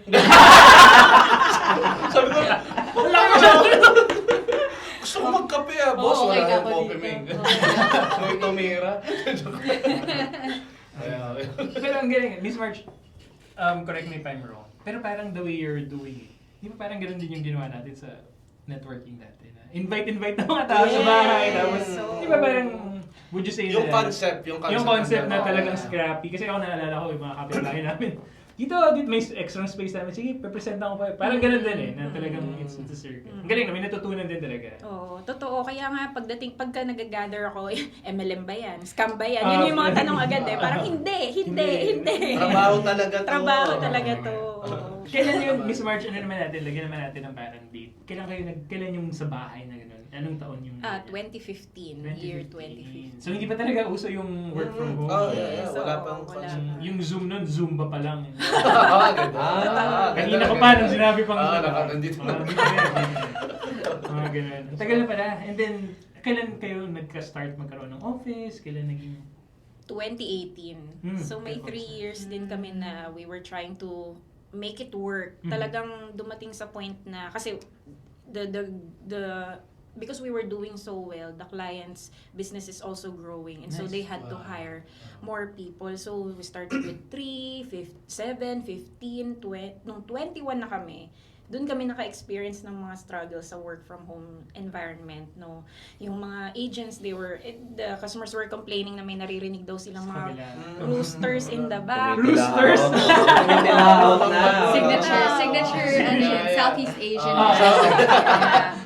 Sabi ko, Wala ko siya! gusto ko magkape boss. Oo, okay Wala ka yung po coffee dito. maker. Oo. May tumira. Pero ang galing, Miss Marge, correct me if I'm wrong, pero parang the way you're doing it, di ba parang ganun din yung ginawa natin sa networking dati na invite ng mga tao sa bahay, tapos, di ba parang, would you say Yung na, concept yung concept na ng- talagang scrappy, kasi ako naalala ko yung mga kapitbahay namin, dito may extra space namin, sige, pepresenta ko pa, parang ganun din eh, na talagang it's a circle. Ang galing na, may natutunan din talaga. Oo, totoo. Kaya nga, pagka nag-gather ako, MLM ba yan? Scam ba yan? Yun yung mga tanong agad eh. Parang hindi. Trabaho talaga to. Trabaho talaga to. Kailan yun, Miss Marge, ano naman natin, lagyan naman natin ng parang date. Kailan yung sa bahay na gano'n? Anong taon yung... 2015, year 2015. So hindi pa talaga uso yung work from home? Oh, yeah. So, Wala pang wala concept. pa. Yung Zoom nun, Zumba pa lang. Ganda Kanina ko pa nung sinabi pang nakatandito na. Mga ganun. Ang tagal na pala. And then, kailan kayo nagka-start magkaroon ng office? Kailan naging... 2018. So may 3 years din kami na we were trying to make it work. Talagang dumating sa point na kasi because we were doing so well, the clients' business is also growing, and so Nice. they had to hire more people. So we started with 3, 7, 15, 20, nung 21 na kami. Doon kami naka-experience ng mga struggles sa work from home environment, no. Yung mga agents, the customers were complaining na may naririnig daw silang mga roosters in the back. Roosters? Tumitilahok na. Signature, ano yun, Southeast Asian.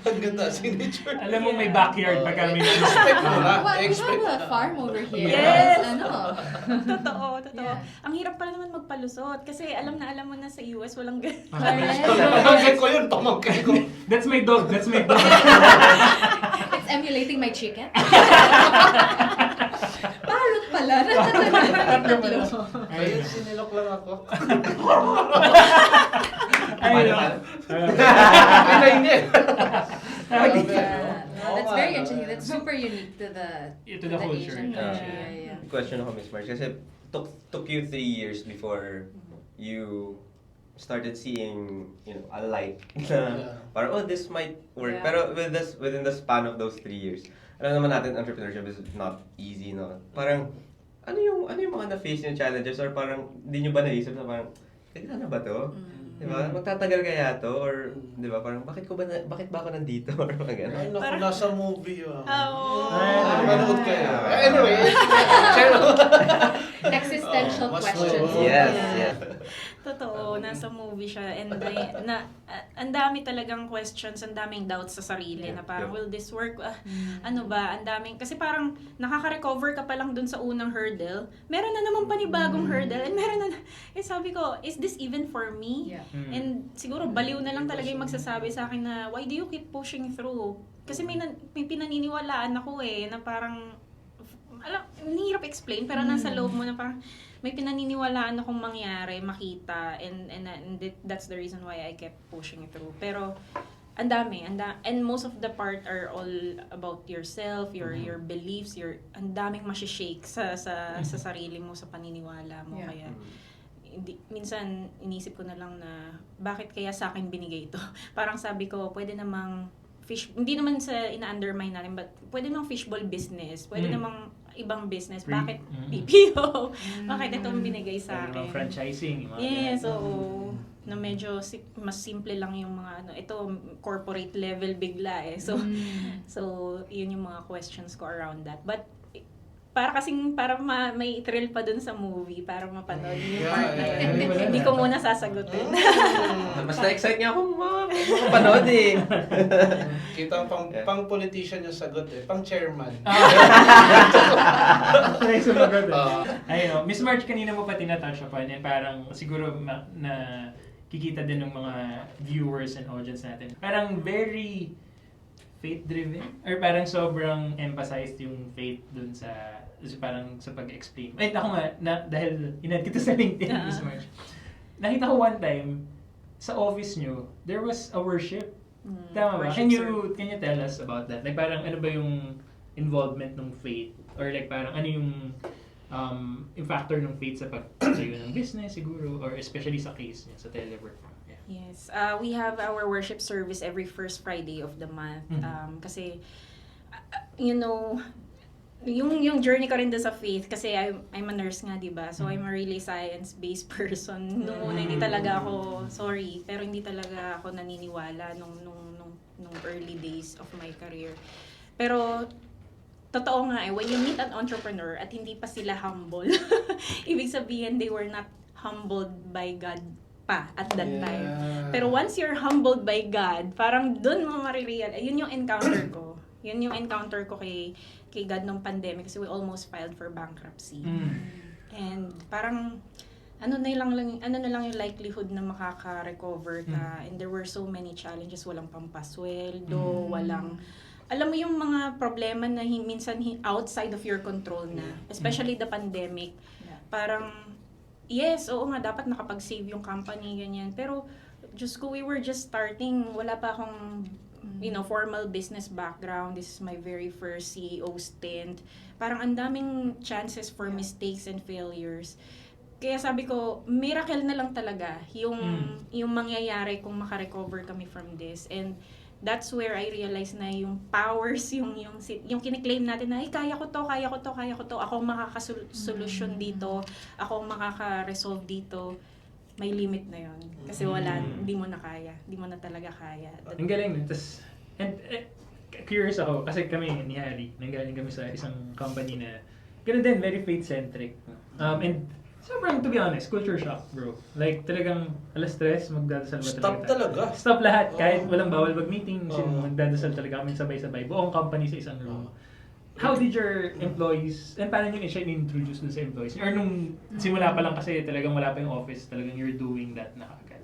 Ang ganda, signature. Alam mo may backyard pa kami. Expect mo na. Well, we Expect have a farm over here. Yes. Ano? Totoo. Yeah. Ang hirap pala naman magpalusot kasi alam mo na sa US walang ganun. Pamangkin ko yun, pamangkin ko. That's my dog. It's emulating my chicken. Parrot pala. Tatlo. Ayun, sinilok lang ako. Ayun. Ay, hindi. That's very interesting. That's super unique to the culture. Asian culture. Yeah. Yeah. Question ako, Miss Marge, kasi took you 3 years before you started seeing, a light na parang, this might work. Yeah. Pero within the span of those 3 years, alam naman natin, entrepreneurship is not easy, no? Parang, ano yung mga na-face yung challenges, or parang, di nyo ba naisip na parang, kailan na ba to? Diba? Magtatagal kaya to? Or, diba, parang, bakit ba ako nandito? Or mga gano'n. Ay, naku, nasa movie yun. Manood kayo. Anyway, Existential mas questions. oo. Yes. Totoo, nasa movie siya, and ang dami talagang questions, ang daming doubts sa sarili na parang, will this work? Ano ba? Ang daming, kasi parang nakaka-recover ka pa lang dun sa unang hurdle, meron na naman panibagong hurdle, and meron na, sabi ko, is this even for me? Yeah. And siguro baliw na lang talaga yung magsasabi sa akin na, why do you keep pushing through? Kasi may pinaniniwalaan ako na parang, hirap explain, pero nasa loob mo na parang, may pinaniniwalaan akong mangyari, makita, and that's the reason why I kept pushing through. Pero, and most of the part are all about yourself, your beliefs, ang daming masishake sa sarili mo, sa paniniwala mo. Yeah. Kaya, minsan inisip ko na lang na bakit kaya sa akin binigay ito. Parang sabi ko, pwede namang hindi naman sa ina-undermine natin, but pwede namang fishbowl business, pwede namang ibang business. Bakit PPO? Bakit itong binigay sa akin? Franchising. Yes, so na medyo mas simple lang yung mga ito corporate level bigla So yun yung mga questions ko around that. But para may thrill pa dun sa movie para mapanood yung part na yun. Hindi ko muna sasagutin. Mas na-excite nga ako makapanood eh. Kita pang politician yung sagot pang chairman. Ay, sumagot Ayun, Miss Marge, kanina mo pa tinatouch upon and parang siguro na kikita din ng mga viewers and audience natin. Parang very faith-driven? Or parang sobrang emphasized yung faith dun sa parang sa pag-explain. Ako nga, dahil inad kita sa LinkedIn, Miss Marge. Nakita ko one time, sa office nyo, there was a worship. Tama ba? Worship Can you tell us about that? Like parang ano ba yung involvement ng faith? Or like parang ano yung factor ng faith sa pagtayo ng business siguro? Or especially sa case niya, sa telework? Yeah. Yes. We have our worship service every first Friday of the month. Kasi, you know, yung journey ko rin doon sa faith, kasi I'm a nurse nga, di ba? So, I'm a really science-based person. Nung una, hindi talaga ako, sorry, pero hindi talaga ako naniniwala nung early days of my career. Pero, totoo nga when you meet an entrepreneur at hindi pa sila humble, ibig sabihin, they were not humbled by God pa at that time. Pero once you're humbled by God, parang dun mo marirealize, yun yung encounter ko. Yun yung encounter ko kay God nung pandemic kasi we almost filed for bankruptcy. And parang ano na lang yung likelihood na makaka-recover ka. And there were so many challenges, walang pampasweldo, walang alam mo yung mga problema na minsan outside of your control na, especially the pandemic. Parang yes, oo nga dapat nakapag-save yung company ganyan. Pero Diyos ko, we were just starting, wala pa akong formal business background. This is my very first CEO stint. Parang ang daming chances for mistakes and failures. Kaya sabi ko, miracle na lang talaga yung mangyayari kung makarecover kami from this. And that's where I realized na yung powers, yung kiniklaim natin na, kaya ko to, ako makakasolusyon dito, ako makaka-resolve dito. May limit na yun. Kasi hindi mo na kaya. Hindi mo na talaga kaya. Ang galing nun. And curious ako, kasi kami ni Harry, nanggaling kami sa isang company na gano'n din, very faith-centric. And sobrang, to be honest, culture shock, bro. Like, talagang alas 3, magdadasal ba Stop talaga. Stop lahat. Kahit walang bawal mag-meeting, magdadasal talaga kami sabay-sabay. Buong company sa isang room. How did your employees, and paano nyo siya in-introduce dun sa employees? Or nung simula pa lang kasi talagang wala pa yung office, talagang you're doing that na agad?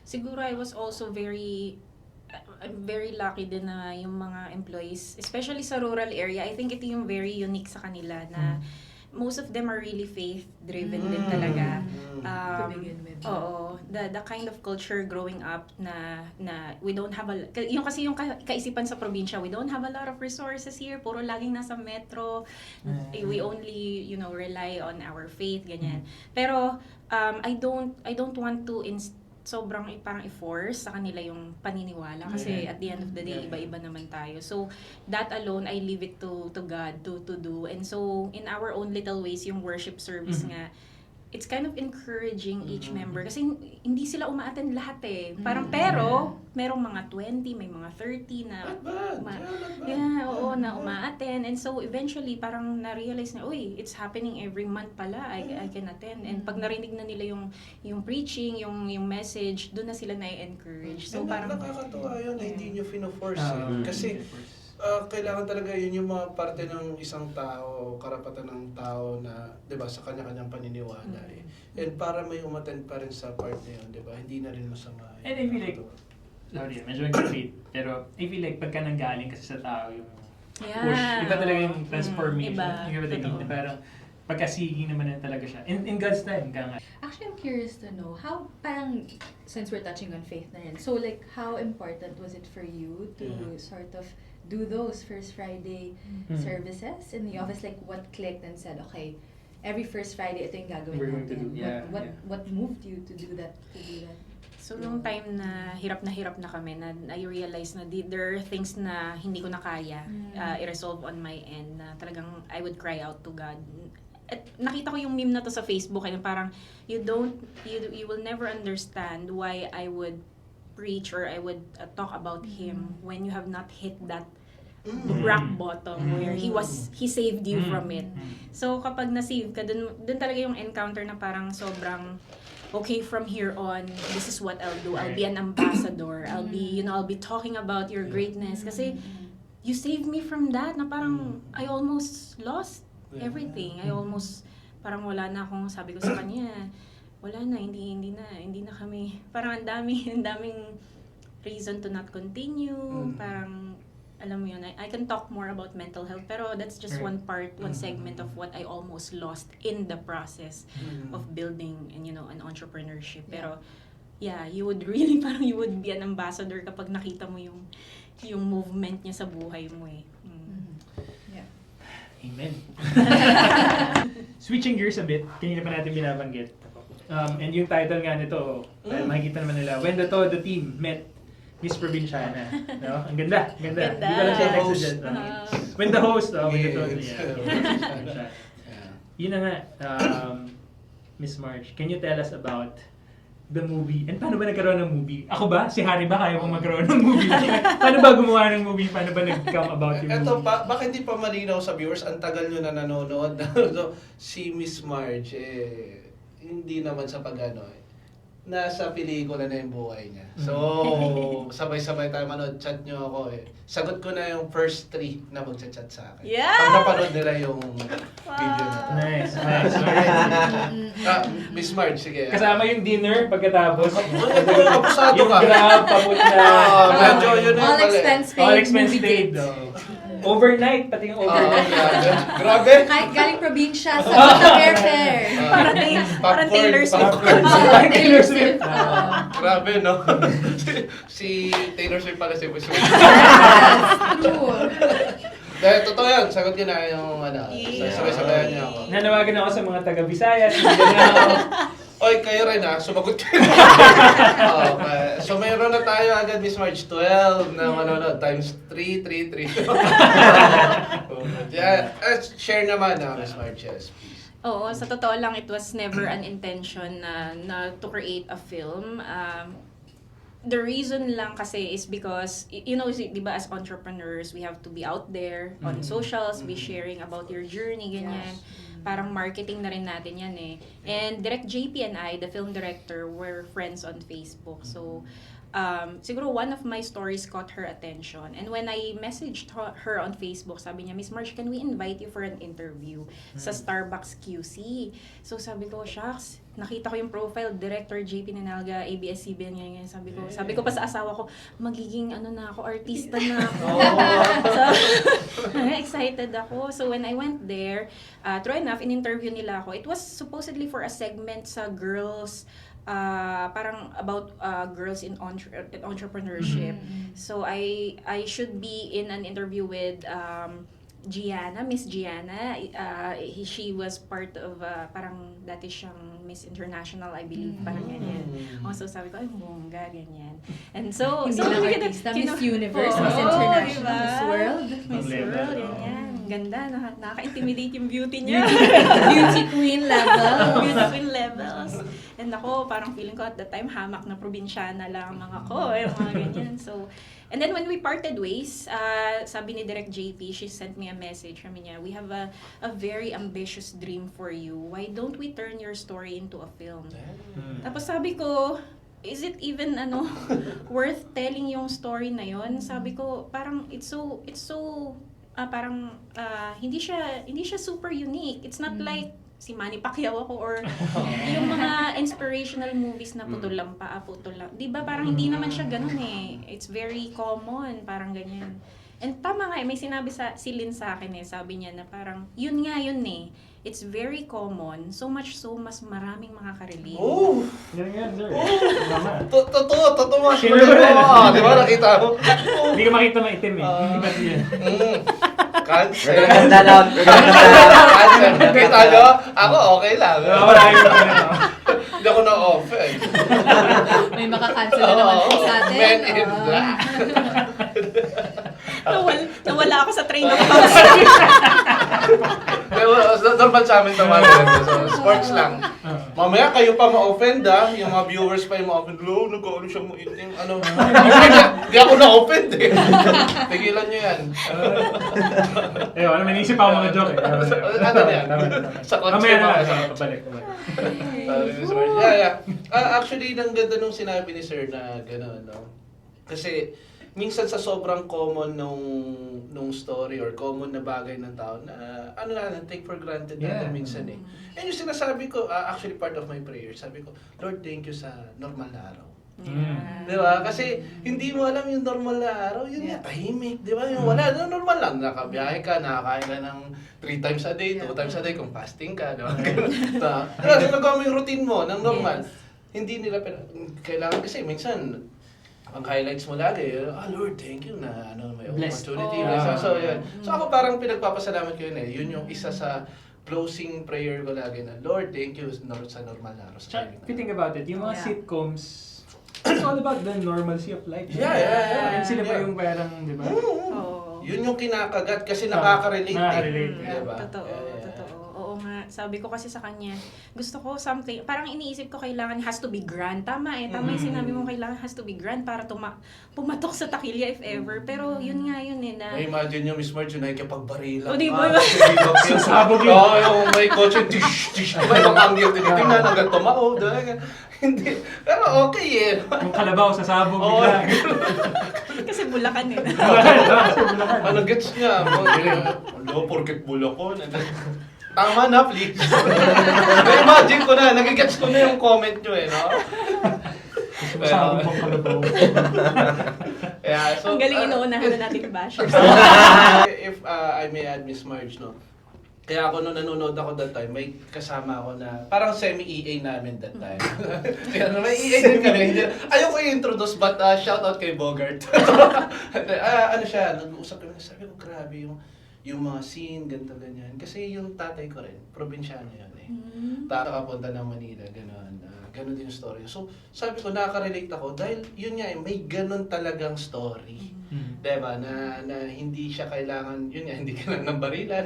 Siguro I was also I'm very lucky din na yung mga employees, especially sa rural area, I think ito yung very unique sa kanila na most of them are really faith-driven din talaga. To begin with. Oo. The kind of culture growing up na we don't have yung kaisipan sa probinsya, we don't have a lot of resources here. Puro laging nasa metro. We only, rely on our faith, ganyan. Pero, I don't want to sobrang parang i-force sa kanila yung paniniwala kasi at the end of the day iba-iba naman tayo. So that alone I leave it to God to do. And so in our own little ways yung worship service nga, it's kind of encouraging each member kasi hindi sila uma-attend lahat eh. Parang pero merong mga 20, may mga 30 na na uma-attend. And so eventually parang na-realize na, it's happening every month pala. I can attend. And pag narinig na nila yung preaching, yung message, doon na sila na-encourage. So parang nakakatuwa yun, hindi nyo fino-force kasi kailangan talaga yun yung mga parte ng isang tao, karapatan ng tao na, 'di ba, sa kanya-kanyang paniniwala And para may umattend pa rin sa part na yun, 'di ba? Hindi na rin masama. And I feel like, sorry, medyo nag-faith, pero I feel like pagka nanggaling kasi sa tao yung push, iba talaga yung transformation. Iba talaga, parang pagkasigi naman na talaga siya. In God's time, ka nga. Actually, I'm curious to know, how, parang, since we're touching on faith na rin, so like, how important was it for you to sort of do those First Friday services in the office? Like, what clicked and said, okay, every First Friday, ito yung gagawin We're going natin. to do, What moved you to do that? So, nung time na hirap na kami, na I realized na there are things na hindi ko na kaya i-resolve on my end, na talagang I would cry out to God. At nakita ko yung meme na to sa Facebook, na parang you will never understand why I would preach or I would talk about Him when you have not hit that rock bottom where He saved you from it. So kapag na-save ka, dun talaga yung encounter na parang sobrang okay, from here on, this is what I'll do. I'll be an ambassador. I'll be talking about your greatness. Kasi you saved me from that, na parang I almost lost everything. I almost, parang wala na akong, sabi ko sa kanya, wala na, hindi na kami, parang ang daming reason to not continue. Parang, alam mo yun, I can talk more about mental health, pero that's just one segment of what I almost lost in the process of building and an entrepreneurship. Pero yeah, you would really, parang you would be an ambassador kapag nakita mo yung movement niya sa buhay mo eh. Yeah. Amen. Switching gears a bit, kanina pa natin binabanggit. And yung title nga nito, makikita naman nila, When the Todo team met Miss Probinsyana. No? Ang ganda, ganda. Ganda. Hindi ko lang siya text dyan. When the host, when the Todo, Yes. yeah. Yun na nga, Miss Marge, can you tell us about the movie? And paano ba nagkaroon ng movie? Ako ba? Si Harry ba kaya mong magkaroon ng movie? Paano ba gumawa ng movie? Paano ba nag-come about yung Eto, movie? bakit hindi pa malinaw sa viewers? Ang tagal nyo na nanonood. So, si Miss Marge, hindi naman sa nasa pelikula na yung buhay niya. So, sabay-sabay tayo manood, chat nyo ako Sagot ko na yung first 3 na magchat-chat sa akin. Yeah! Pag napanood nila yung video na to. Nice. Miss Marge, sige. Kasama yung dinner pagkatapos. Abusado Yung ka. grab, papunta. Medyo yun All pala. expense paid. All expense movie paid. ticket. Overnight, pati yung overnight. Grabe. Kahit galing probinsya, sagot sa airfare. Parang Taylor Swift. Parang Taylor Swift. Grabe, no? Si Taylor Swift pala si Miss Marge. True. Dahil totoo yan, sagot ko na yung sabay-sabayan niya ako. Nanawagan ako sa mga taga-Visayas. Oy, kayo rin sumagot kayo. Okay. So mayroon na tayo agad, Miss Marge, 12 na manonood, times 3. Yeah. Share naman Miss Marge, yes, please. Oo, sa totoo lang, it was never an intention na to create a film. The reason lang kasi is because, you know, di ba, as entrepreneurs, we have to be out there on socials, be sharing about your journey, ganyan. Parang marketing na rin natin yan eh. And Direct JP and I, the film director, were friends on Facebook. So, siguro one of my stories caught her attention. And when I messaged her on Facebook, sabi niya, Miss Marge, can we invite you for an interview sa Starbucks QC? So sabi ko, shucks, nakita ko yung profile, Director JP Ninalga, ABS-CBN, ganyan. Sabi ko pa sa asawa ko, magiging artista na ako. So, excited ako. So when I went there, true enough, in-interview nila ako. It was supposedly for a segment sa girls, parang about girls in entrepreneurship. So I should be in an interview with Miss Gianna. She was part of parang dati siyang Miss International, I believe, parang ganyan. So sabi ko, ay bongga, ganyan. And so Hindi lang artista, Miss Universe, Miss International, diba? Miss World. Miss World, ganyan. Ganda, nakaka-intimidate yung beauty niya. Beauty queen level. Beauty queen levels. And ako, parang feeling ko at the time, hamak na probinsyana lang mga ko, mga ganyan. So, and then when we parted ways, sabi ni Direct JP, she sent me a message. Sabi niya, we have a very ambitious dream for you. Why don't we turn your story into a film? Tapos sabi ko, is it even worth telling yung story na yon? Sabi ko, parang it's so parang hindi siya super unique. It's not like si Manny Pacquiao ako or yung mga inspirational movies na putol lang. 'Di ba? Parang hindi naman siya ganoon eh. It's very common, parang ganyan. And tama nga, may sinabi si Lynn sa akin eh. Sabi niya na parang yun eh. It's very common. So much so, mas maraming makaka-relate. Oh! Yan, sir. Totoo mga Sino sila. ba? Di ba nakita mo? Hindi ka makita maitim eh. Hindi ba yan? Cancer. We're gonna cut that out. Cancer. Nakita nyo? Ako okay lang. Wala yung Hindi ako na-offend. May makakancel na naman po sa atin. Men in black. Nawala ako sa train of thought. Normal sa amin naman. So, sports lang. Mamaya kayo pa ma-offend yung mga viewers pa yung ma-offend. Lo, nag-ano siya mo iting Hindi ako na-offend eh. Tigilan nyo yan. May naisip ako mga joke eh. Ano yan? Sa kotse Mamaya ba? na. Pabalik. Yeah. Actually, nang ganda nung sinabi ni Sir na gano'n, no? Kasi, minsan sa sobrang common nung story or common na bagay ng tao na take for granted natin minsan eh. And yung sinasabi ko, actually part of my prayer, sabi ko, Lord, thank you sa normal na araw. Di ba? Kasi hindi mo alam yung normal na araw, yun nga, tahimik, di ba? Yung wala, normal lang, nakabiyahe ka, nakakain ka ng 3 times a day, 2 times a day kung fasting ka, di ba? Diba? So nagawa mo yung routine mo ng normal. hindi nila kailangan kasi minsan ang highlights mo lagi, Lord, thank you na may Blessed. opportunity. Oh. So, yan. So ako parang pinagpapasalamat ko yun eh. Yun yung isa sa closing prayer ko lagi na, Lord, thank you sa normal na araw sa If you think about it, yung mga Yeah. sitcoms, it's all about the normalcy of life. Yeah. And sila pa Yeah. yung parang, di ba? Oo. Yun yung kinakagat kasi nakaka-relate. Nakaka-relate. Diba? Totoo, Yeah. totoo. Oo nga, sabi ko kasi sa kanya, gusto ko something, parang iniisip ko kailangan has to be grand. Tama tama yung sinabi mo, kailangan has to be grand para pumatok sa takilya if ever. Pero yun nga yun na... Imagine nyo, Miss Marge, yun ay kapagbarilan. O, di ba? Sabog yun. Oo, yung may kotse, tish. May mga anggil tinitingnan hanggang tumao. Hindi. Pero okay eh. Yung kalabaw sa sabog Oo. bigla. Kasi Bulacan eh. Ano gets niya? Hello, porket Bulacan. Tama na, please. Imagine ko na, nagigets ko na yung comment nyo eh, no? Sabog mong kalabaw. Yeah, so, Ang galing inuunahan na natin bashers. if I may add, Miss Marge, no? Kaya ako nung nanonood ako that time, may kasama ako na parang semi-EA namin that time. Kaya may EA din kami. Ayoko i-introduce but shout out kay Bogart. Ano siya, nag-uusap kami, sabi ko grabe yung mga scene, ganito, ganyan. Kasi yung tatay ko rin, probinsyana yun eh. Nakapunta ng Manila, gano'n. Gano'n din yung story. So, sabi ko, nakaka-relate ako dahil yun nga eh, may gano'n talagang story. Diba? Na hindi siya kailangan, yun nga, hindi kailangan ng barilan.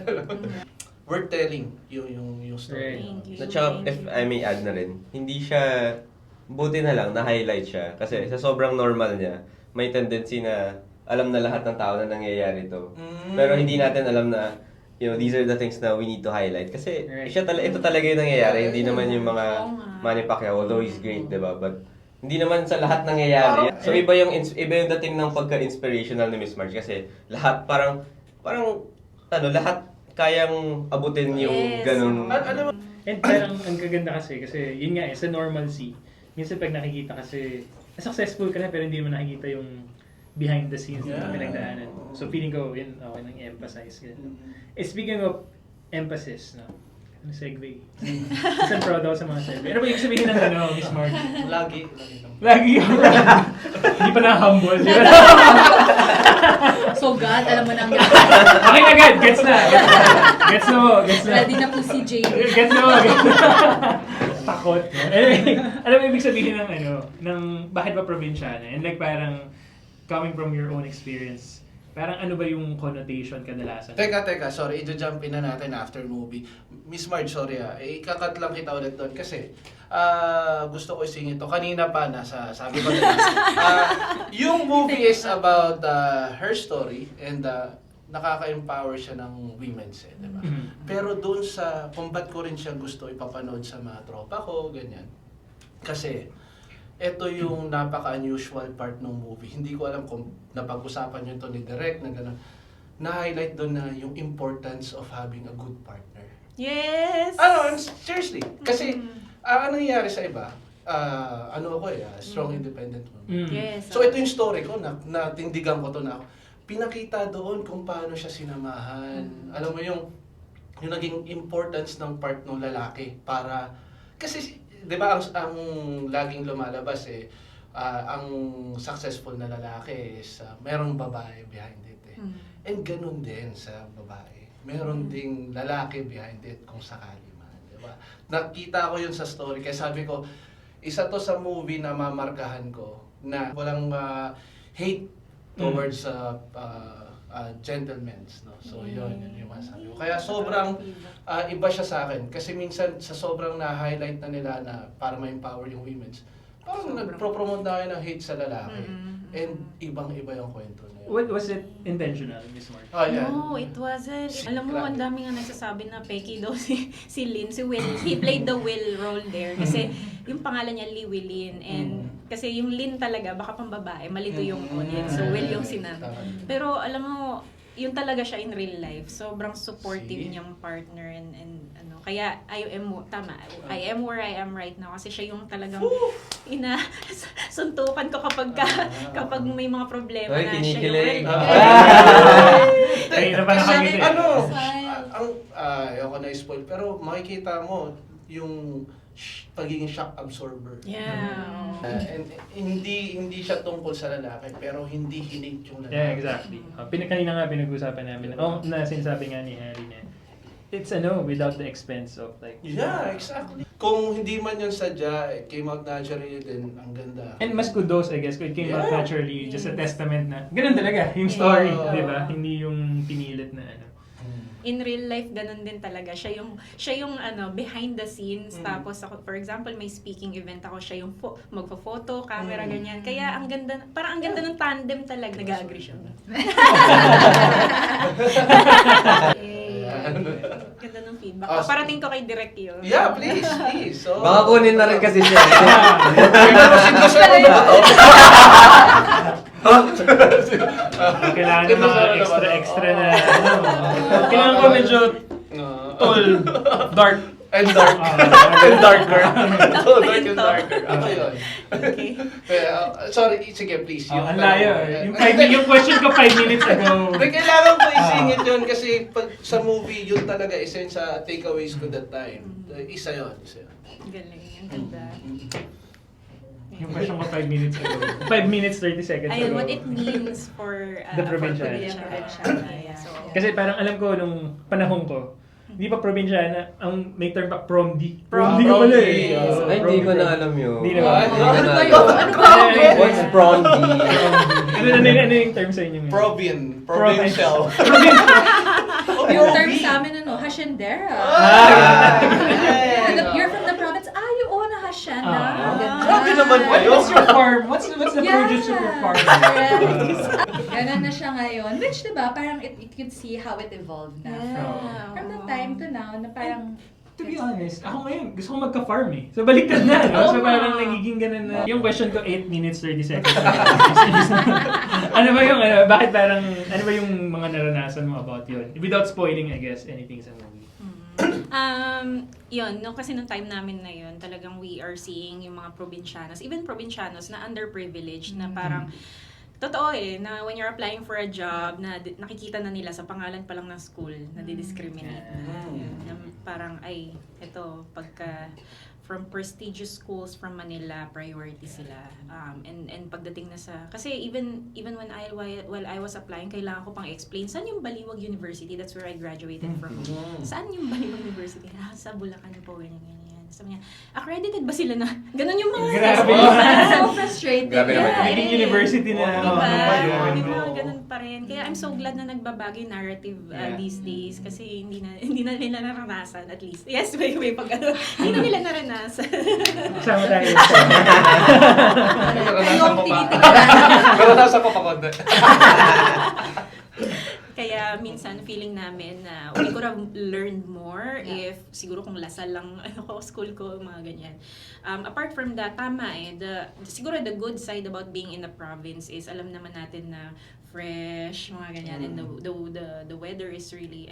Worth telling yung story. Thank you. At saka, if I may add na rin, hindi siya, buti na lang, na-highlight siya. Kasi sa sobrang normal niya, may tendency na alam na lahat ng tao na nangyayari ito. Pero hindi natin alam na, these are the things na we need to highlight. Kasi ito talaga yung nangyayari, hindi naman yung mga Manny Pacquiao, although he's great, diba? But hindi naman sa lahat nangyayari. So iba yung dating ng pagka-inspirational ni Miss Marge kasi lahat lahat kayang abutin yung ganun. And parang ang kaganda kasi yun nga sa normalcy, minsan pag nakikita kasi, successful ka na pero hindi mo nakikita yung behind the scenes na pinagdaanan. So feeling ko, yun, okay nang i-emphasize. Speaking of emphasis, no? Segue. Kasi proud ako sa mga segue. Ano ba yung sabihin ng Miss Marge? Lagi yun. Hindi pa na-humble. So God, alam mo na ang Okay na, God. Gets na. Gets na. ready na po si Jay. Gets na. Takot. Anyway, alam mo ibig sabihin ng bakit ba probinsyana? And like parang coming from your own experience, parang ano ba yung connotation kadalasan? Teka, sorry, i-jump in na natin after movie. Miss Marge, sorry ikakat lang kita ulit doon kasi gusto ko isingin ito. Kanina pa, sabi ko na, yung movie is about her story and nakaka-empower siya ng women's, diba? Pero doon kung ba't ko rin siya gusto ipapanood sa mga tropa ko, ganyan. Kasi, ito yung napaka-unusual part ng movie. Hindi ko alam kung napag-usapan nyo ito ni Direk na gano'n. Na-highlight doon na yung importance of having a good partner. Yes! Seriously. Kasi, ang nangyayari sa iba, strong independent woman. Yes. So ito yung story ko, natindigan ko to na pinakita doon kung paano siya sinamahan. Alam mo yung naging importance ng part ng lalaki para, kasi di ba ang laging lumalabas ang successful na lalaki is merong babae behind it And ganun din sa babae. Meron ding lalaki behind it kung sakali man, di ba? Nakita ko yun sa story kaya sabi ko, isa to sa movie na mamarkahan ko na walang hate towards gentlemen, no? So yun yung masabi ko. Kaya sobrang iba siya sa akin kasi minsan sa sobrang na-highlight na nila na para ma-empower yung women's, parang nagpro-promote na kayo ng hate sa lalaki. And ibang-iba yung kwento na yun. Was it intentional, Miss Marge? Oh, yeah. No, it wasn't. Alam mo, ang dami nga nagsasabi na peki daw si Lin, si Will. He played the Will role there. Kasi yung pangalan niya, Liwi Lin. And kasi yung Lin talaga, baka pang babae, malito yung audience. So Will yung sinabi. Pero alam mo, yun talaga siya in real life. Sobrang supportive niyang partner and ano. Kaya I am where I am right now kasi siya yung talagang suntukan ko kapag may mga problema na siya yung Ayun na pa nakangiti. Ayoko na spoil pero makikita mo yung pagiging shock absorber. Yeah. And hindi siya tungkol sa lalaki, pero hindi hinate yung lalaki. Yeah, exactly. Kanina nga pinag-usapan namin. Na sinasabi nga ni Harry na it's without the expense of like... Yeah, exactly. Kung hindi man yun sadya, it came out naturally, then ang ganda. And mas kudos, I guess, kung it came out Yeah. naturally, just a testament na ganun talaga yung story, Yeah. di ba? Hindi yung pinilit na In real life, ganun din talaga. Siya yung behind the scenes. Tapos ako, for example, may speaking event ako, siya yung magpo-photo, camera, ganyan. Kaya ang ganda, parang ang ganda ng tandem talaga. Nag-agree siya. Ganda ng feedback. Parating ko kay Direk yun. Yeah, please. So, Baka kunin na rin kasi siya. kailangan ng mga extra na kailangan ko medyo tall, dark. And dark. And darker. Dark and darker. Ako yun. Okay. Sorry, sige please. Ang layo. Yung question ko 5 minutes ago. Kailangan ko isingit yun kasi pag sa movie, yun talaga isa yun sa takeaways ko that time. Isa yun. Galing. Ang ganda. Yung question ko 5 minutes ago. 5 minutes, 30 seconds ago. Ayun, what it means for The Probinsyana. Yeah. So, Kasi parang alam ko nung panahon ko, hindi pa probinsyana, ang may term pa prom-D. Prom-D ka pala D. Ay, hindi ko na alam yun. Hindi na ba? Ano ba yun? Ano ba yun? What's Prom-D? Ano yung term sa inyo? Provincial. Yung term sa amin, hasyendera. You're from the province. You own a hacienda. Grabe naman kayo. What's your farm? What's the produce of your farm? Ganun na siya ngayon. Which, diba, parang you could see how it evolved na. From the time to now, na parang... To be honest, ako ngayon, gusto ko magka-farm eh. So, baliktad na, no? So, parang nagiging ganun na. Yung question ko, 8 minutes, 30 seconds. Ano ba yung, bakit parang, ano ba yung mga naranasan mo about yun? Without spoiling, I guess, anything sa movie. Yun, kasi nung time namin na yun, talagang we are seeing yung mga probinsyanos, even probinsyanos na underprivileged, na parang, totoo na when you're applying for a job, na nakikita na nila sa pangalan pa lang ng school, na di-discriminate na parang, ito, pagka, from prestigious schools from Manila, priority sila. And pagdating na sa, kasi even when while I was applying, kailangan ko pang explain, saan yung Baliwag University? That's where I graduated from. Saan yung Baliwag University? So Bulacan po, ganyan. Sabi niya, accredited ba sila na? Ganon yung mga... Grabe. So frustrating. Grabe naman. Naging university na. Diba? Ganun pa rin. Kaya I'm so glad na nagbabago yung narrative these days kasi hindi na nila naranasan at least. Yes, may pag hindi na nila naranasan. Sama tayo. Naranasan ko pa konti. Kaya minsan feeling namin na we could have learned more if siguro kung lasal lang school ko, mga ganyan. Apart from that, tama siguro the good side about being in the province is alam naman natin na fresh, mga ganyan, and the weather is really,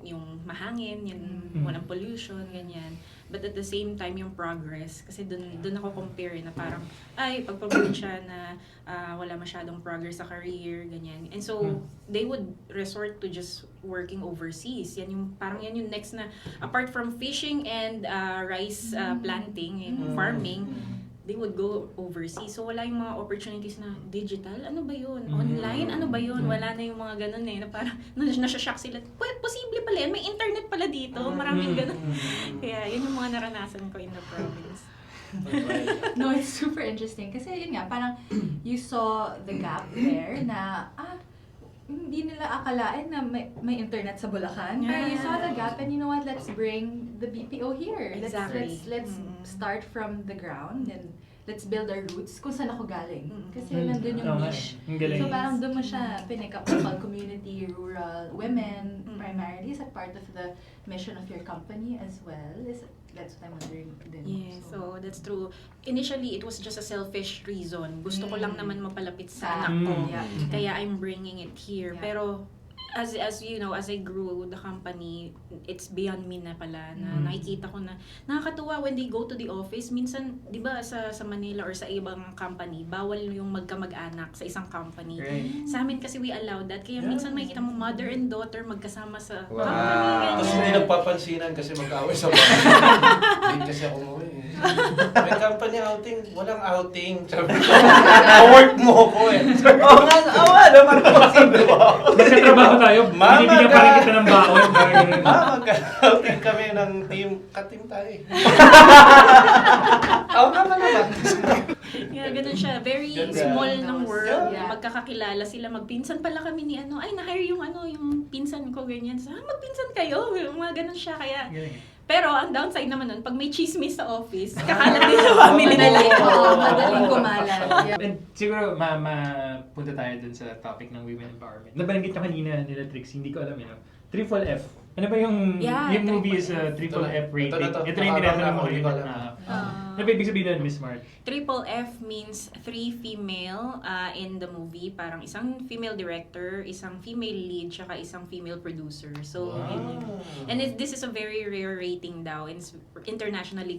yung mahangin, yung walang pollution, ganyan. But at the same time, yung progress, kasi dun ako compare na parang, pag probinsya na wala masyadong progress sa career, ganyan. And so, they would resort to just working overseas. Yan yung next na, apart from fishing and rice planting and farming, they would go overseas. So, wala yung mga opportunities na digital. Ano ba yun? Online? Ano ba yun? Wala na yung mga ganun na parang nasashock sila. Posible pala yan. May internet pala dito. Maraming ganun. Kaya, yun yung mga naranasan ko in the province. No, it's super interesting. Kasi yun nga, parang you saw the gap there na, hindi nila akalain na may internet sa Bulacan. Pero you saw the gap and you know what, let's bring the BPO here. Exactly. Let's start from the ground and let's build our roots kung saan ako galing. Kasi nandun yung niche. So parang doon mo siya pinick up local community, rural, women, primarily is a part of the mission of your company as well. That's what I'm wondering din. Yeah, so that's true. Initially, it was just a selfish reason. Gusto ko lang naman mapalapit sa anak ko. Yeah. Kaya I'm bringing it here. Yeah. Pero as you know, as I grew the company, it's beyond me na pala na nakikita ko na nakakatuwa when they go to the office. Minsan, 'di ba, sa Manila or sa ibang company, bawal yung magkamag-anak sa isang company. Right. Sa amin kasi we allow that. Kaya minsan makikita mo mother and daughter magkasama sa Wow. company. Tapos Ganyan. hindi nagpapansinan kasi mag-away sa bahay. Hindi kasi ako umuwi. May company outing, walang outing. Sabi ko, work mo ko eh. Oo nga, awa, naman kasi. Nagkatrabaho tayo, Mama binibigyan pa rin kita ng baon. Mag-outing kami ng team, ka-team tayo eh. Oo nga naman. Yeah, ganun siya. Very Ganda. small ng world. Yeah. Magkakakilala sila. Magpinsan pala kami ni ay, na-hire yung pinsan ko, ganyan. So, magpinsan kayo. Mga ganun siya. Kaya, pero ang downside naman nun, pag may chismis sa office, kakalat din sa family nila. Madaling kumalat. Yeah. And siguro, mapunta tayo dun sa topic ng women empowerment. Nabanggit nyo kanina nila, Trix, hindi ko alam yun. Triple F. Ano ba yung, Yeah, yung movie is Triple Triple F rating? Ito. Ito na yung tinatanong ko. Hindi ko alam. Ano ba ibig sabihin nun, Miss Marge? Triple F means 3 female in the movie. Parang isang female director, isang female lead, tsaka isang female producer. So, yun yun. And this is a very rare rating daw. It's internationally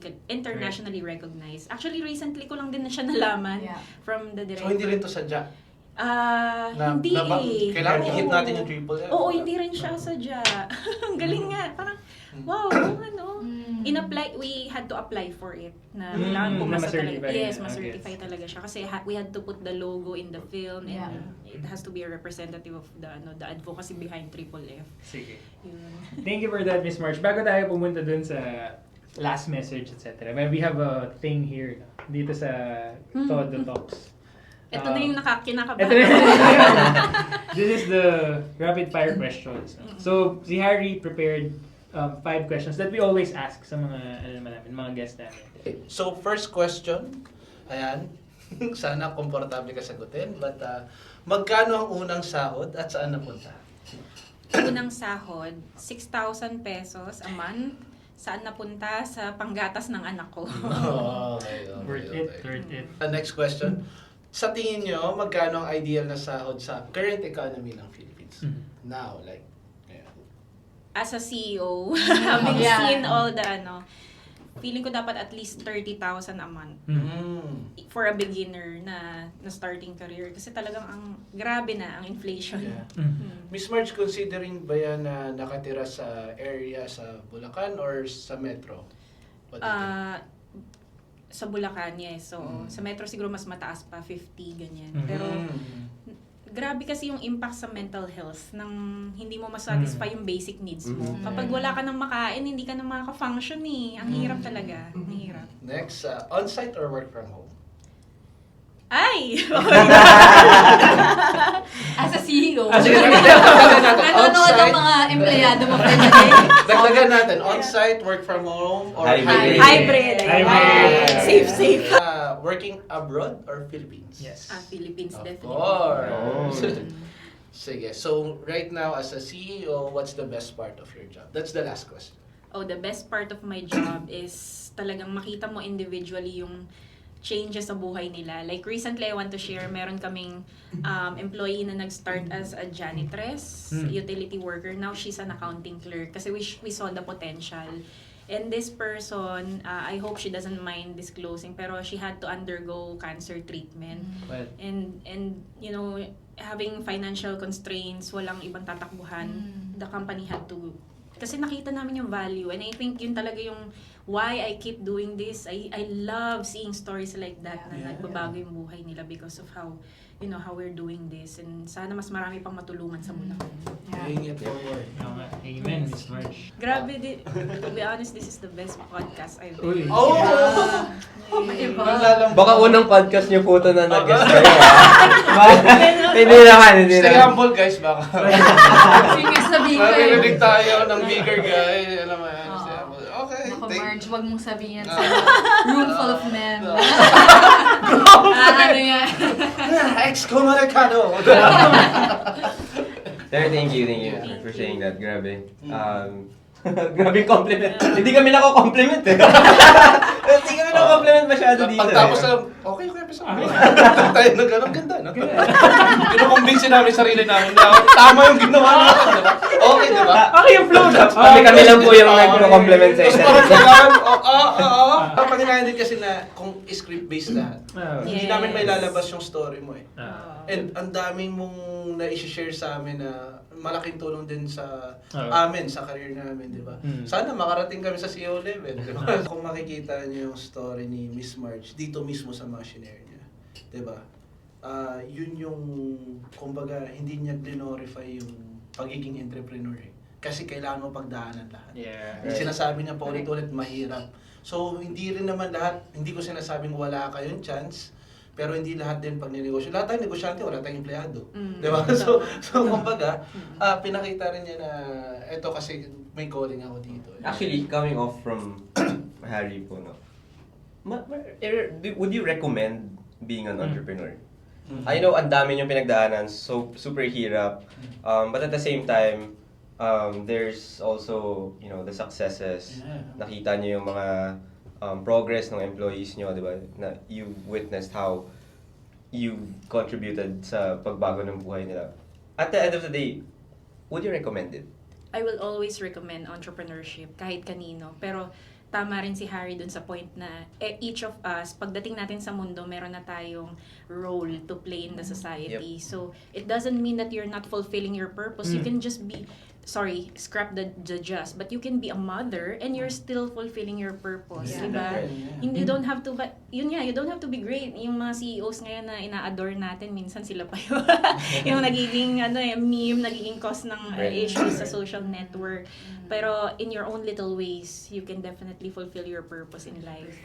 recognized. Actually, recently ko lang din na siya nalaman from the director. So hindi rin to sadya? Hindi eh. Kailangan Oo. i-hit natin yung triple F. Oo, hindi rin siya sadya. Ang galing nga. Parang, wow, ano. We had to apply for it. Na kailangan pumasa talaga. ma-certify. Yes, ma-certify talaga siya. Kasi we had to put the logo in the film and it has to be a representative of the advocacy behind Triple F. Sige. Yun. Thank you for that, Miss Marge. Bago tayo pumunta dun sa last message, etc. We have a thing here dito sa Todo Talks. Ito na yung kinakabahan. Ito na. This is the rapid fire questions. So, si Harry prepared 5 questions that we always ask sa mga guests namin. So first question, ayan, sana komportable ka sagutin, but magkano ang unang sahod at saan napunta? Unang sahod, 6,000 pesos a month. Saan napunta? Sa panggatas ng anak ko. Okay. Worth it. Next question. Sa tingin nyo, magkano ang ideal na sahod sa current economy ng Philippines? Now, like, As a CEO, having seen all the feeling ko dapat at least 30,000 a month for a beginner na starting career. Kasi talagang grabe na ang inflation. Miss Marge, considering ba yan na nakatira sa area sa Bulacan or sa Metro? What do you think? Sa Bulacan, yes. So, sa Metro siguro mas mataas pa, 50, ganyan. Pero, grabe kasi yung impact sa mental health nang hindi mo masatisfy yung basic needs mo. Kapag wala ka nang makain, hindi ka nang makaka-function eh. Ang hirap talaga. Ang hirap. Next, on-site or work from home? Ay! As a CEO, Sige, nanonood ang mga empleyado mo for the day. Dagdagan natin, on-site, work from home, or Hybrid. Hybrid. Hybrid. Safe. Working abroad or Philippines? Yes. Philippines, Of definitely. course. Sige, so right now as a CEO, what's the best part of your job? That's the last question. Oh, the best part of my job is talagang makita mo individually yung changes sa buhay nila. Like recently, I want to share, meron kaming employee na nag-start as a janitress, utility worker. Now, she's an accounting clerk kasi we saw the potential. And this person, I hope she doesn't mind disclosing, pero she had to undergo cancer treatment. Well, And you know, having financial constraints, walang ibang tatakbuhan, the company had to, kasi nakita namin yung value, and I think yun talaga yung why I keep doing this. I love seeing stories like that na nagbabago yung buhay nila because of how, you know, how we're doing this, and sana mas marami pang matulungan sa Bulacan. Paying it forward. Amen, Miss Marge. Grabe, to be honest, this is the best podcast I've Uy. been. Oh! Baka unang podcast niyo po ito na nag-guest kayo. Hindi naman. Stay humble guys, baka. Fingers na bigger. Maririnig tayo ng bigger guy. Alam mo yan. Stay humble. Okay. Ako, Marge, wag mong sabihin sa room full of men. Ano yan? Ex-Comaricano. Sir, thank you for saying that. Grabe. Grabe compliment. Hindi kami nako-compliment eh. Hindi kami nako-compliment masyado. masyado dito. Pagtapos na lang, okay, episode. Tayo na gano'n, ganda, no? Kinukumbinsi namin sarili namin na tama yung ginawa namin, di ba? Okay, di ba? Okay yung flow na. Kami lang po yung nagko-compliment sa Tapos isa. parang kailangan, oo. Panginahin din kasi na kung script-based lahat. Hindi Yes. namin may lalabas yung story mo eh. Ah. And ang daming mong na-share sa amin na malaking tulong din sa amin, sa career namin, di ba? Sana makarating kami sa CEO level, di ba? Kung makikita niyo yung story ni Miss Marge, dito mismo sa mga shinare niya, di ba? Yun yung, kumbaga, hindi niya glorify yung pagiging entrepreneur eh. Kasi kailangan mo pagdaanan lahat. Yeah. Yung sinasabi niya paulit-ulit, mahirap. So, hindi rin naman lahat, hindi ko sinasabing wala kayong chance, pero hindi lahat din pag ninegosyo. Lahat tayong negosyante, wala tayong empleyado. Di ba? So kumbaga, pinakita rin niya na, eto kasi may calling ako dito. Actually, coming off from Harry po, no? Would you recommend being an entrepreneur? I know ang dami niyong pinagdaanan, so super hirap. But at the same time, there's also, you know, the successes. Yeah. Nakita niyo yung mga progress ng employees niyo, di ba? Na you witnessed how you contributed sa pagbago ng buhay nila. At the end of the day, would you recommend it? I will always recommend entrepreneurship kahit kanino. Pero tama rin si Harry dun sa point na each of us, pagdating natin sa mundo, meron na tayong role to play in the society. Yep. So, it doesn't mean that you're not fulfilling your purpose. You can just be, scrap the just, but you can be a mother and you're still fulfilling your purpose, Yeah. diba? Yeah. You don't have to, but yun nga, you don't have to be great. Yung mga CEOs ngayon na ina-adore natin, minsan sila pa yung nagiging, meme, nagiging cause ng issues sa social network. Pero in your own little ways, you can definitely fulfill your purpose in life.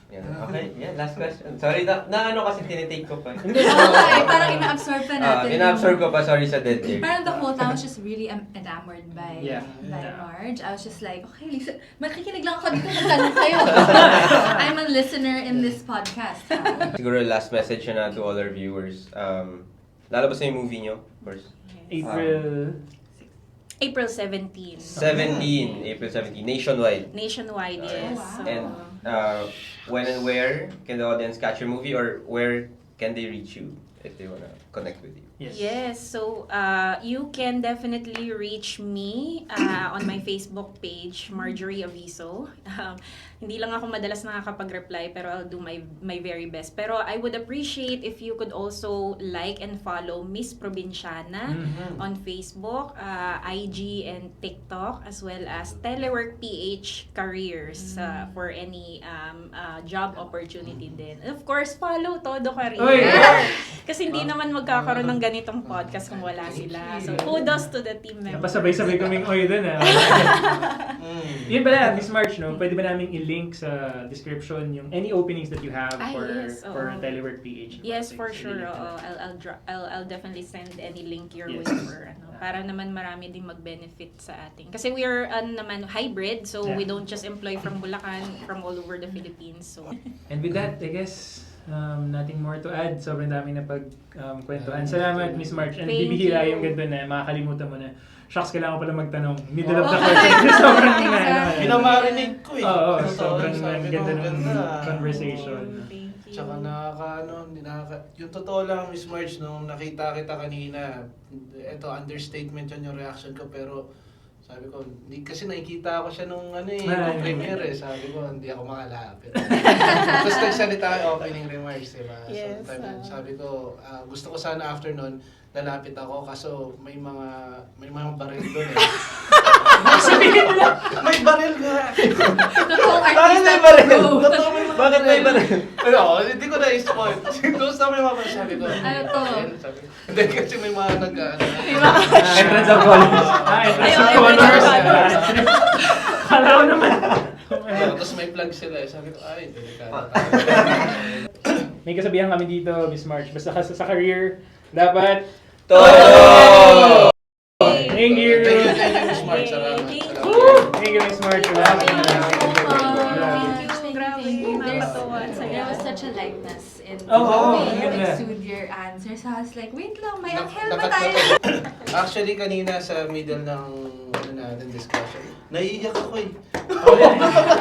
Yeah. Okay, yeah, last question. Sorry, na ano kasi tinitake ko pa. Okay, parang ina-absorb pa natin. Ina-absorb ko pa, sorry sa dead air. Parang the whole time I was just really enamored by Yeah. Marge. I was just like, okay, Lisa, makikinig lang ako dito, magtanong kayo. I'm a listener in this podcast. Siguro last message na to all our viewers. Lalabas na yung movie nyo, of course. April 17. April 17, nationwide. Nationwide, yes. wow. And when and where can the audience catch your movie, or where can they reach you if they wanna connect with you? Yes, so you can definitely reach me on my Facebook page, Marge Aviso. Hindi lang ako madalas nakakapag-reply, pero I'll do my very best. Pero I would appreciate if you could also like and follow Miss Probinsyana on Facebook, IG and TikTok, as well as Telework PH Careers for any job opportunity din. And of course, follow Todo Career. Kasi hindi naman magkakaroon ng ganitong podcast kung wala sila. So, kudos to the team members. Napasabay-sabay kaming oy dun Yun pala, Miss Marge, no? Pwede ba namin i-link sa description yung any openings that you have for Telework PH? Yes, for sure. I'll definitely send any link your way for para naman marami ding mag-benefit sa atin. Kasi we are naman hybrid, so we don't just employ from Bulacan, from all over the Philippines. So. And with that, I guess nothing more to add. Sobrang daming napag-kwentuhan. Salamat, Miss Marge. And Thank bibihira you. yung ganito na makakalimutan mo na, shucks, kailangan ko pala magtanong. Middle of the question. Sobrang Pinamarinig ko eh. Oo, Totoo, sobrang sabi ko, ganda ng ganda. conversation. Thank you. Tsaka yung totoo lang, Miss Marge, nung nakita kita kanina, eto, understatement yun yung reaction ko, pero sabi ko, kasi nakikita ko siya nung nung premiere eh. Sabi ko, hindi ako makalapit. Tapos nagsalita opening remarks, diba? Yes, So, sabi ko, gusto ko sana after nun, lalapit ako, kaso may mga baril doon eh. May baril nga! Totoong Bakit artista may baril? pro. Totoo, may mga Bakit may baril? Pero hindi ko na-spoil. Gusto may mga baril, sabi ko. Ano to? Sabi ko. Hindi, kasi may mga Entrance of college. Entrance of Ayun, colors. entrance Kala ko naman. Tapos may plug sila eh. Sabi ko, ay, delikado. May kasabihan kami dito, Miss Marge. Basta sa career, dapat Todo! Thank you! Thank you, Miss Marge. Salamat. Thank Salamat. you. Thank you, Miss Marge. Salamat. Thank you. Grabe. Nakakatawa. There was such a lightness in the Oo, way you ganda. exude your answers. So I was like, wait lang, may Nak- uphill ba nakat- tayo? Actually, kanina sa middle ng natin discussion, naiiyak ako eh.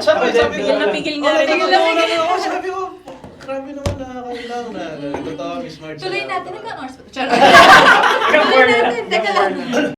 Sabi Pigil na pigil nga rin ako. ako. Sabi ko, grabe naman nakakailang na. Totoo, Miss Marge. Tuloy salamat. natin hanggang oras. Tuloy natin, teka lang.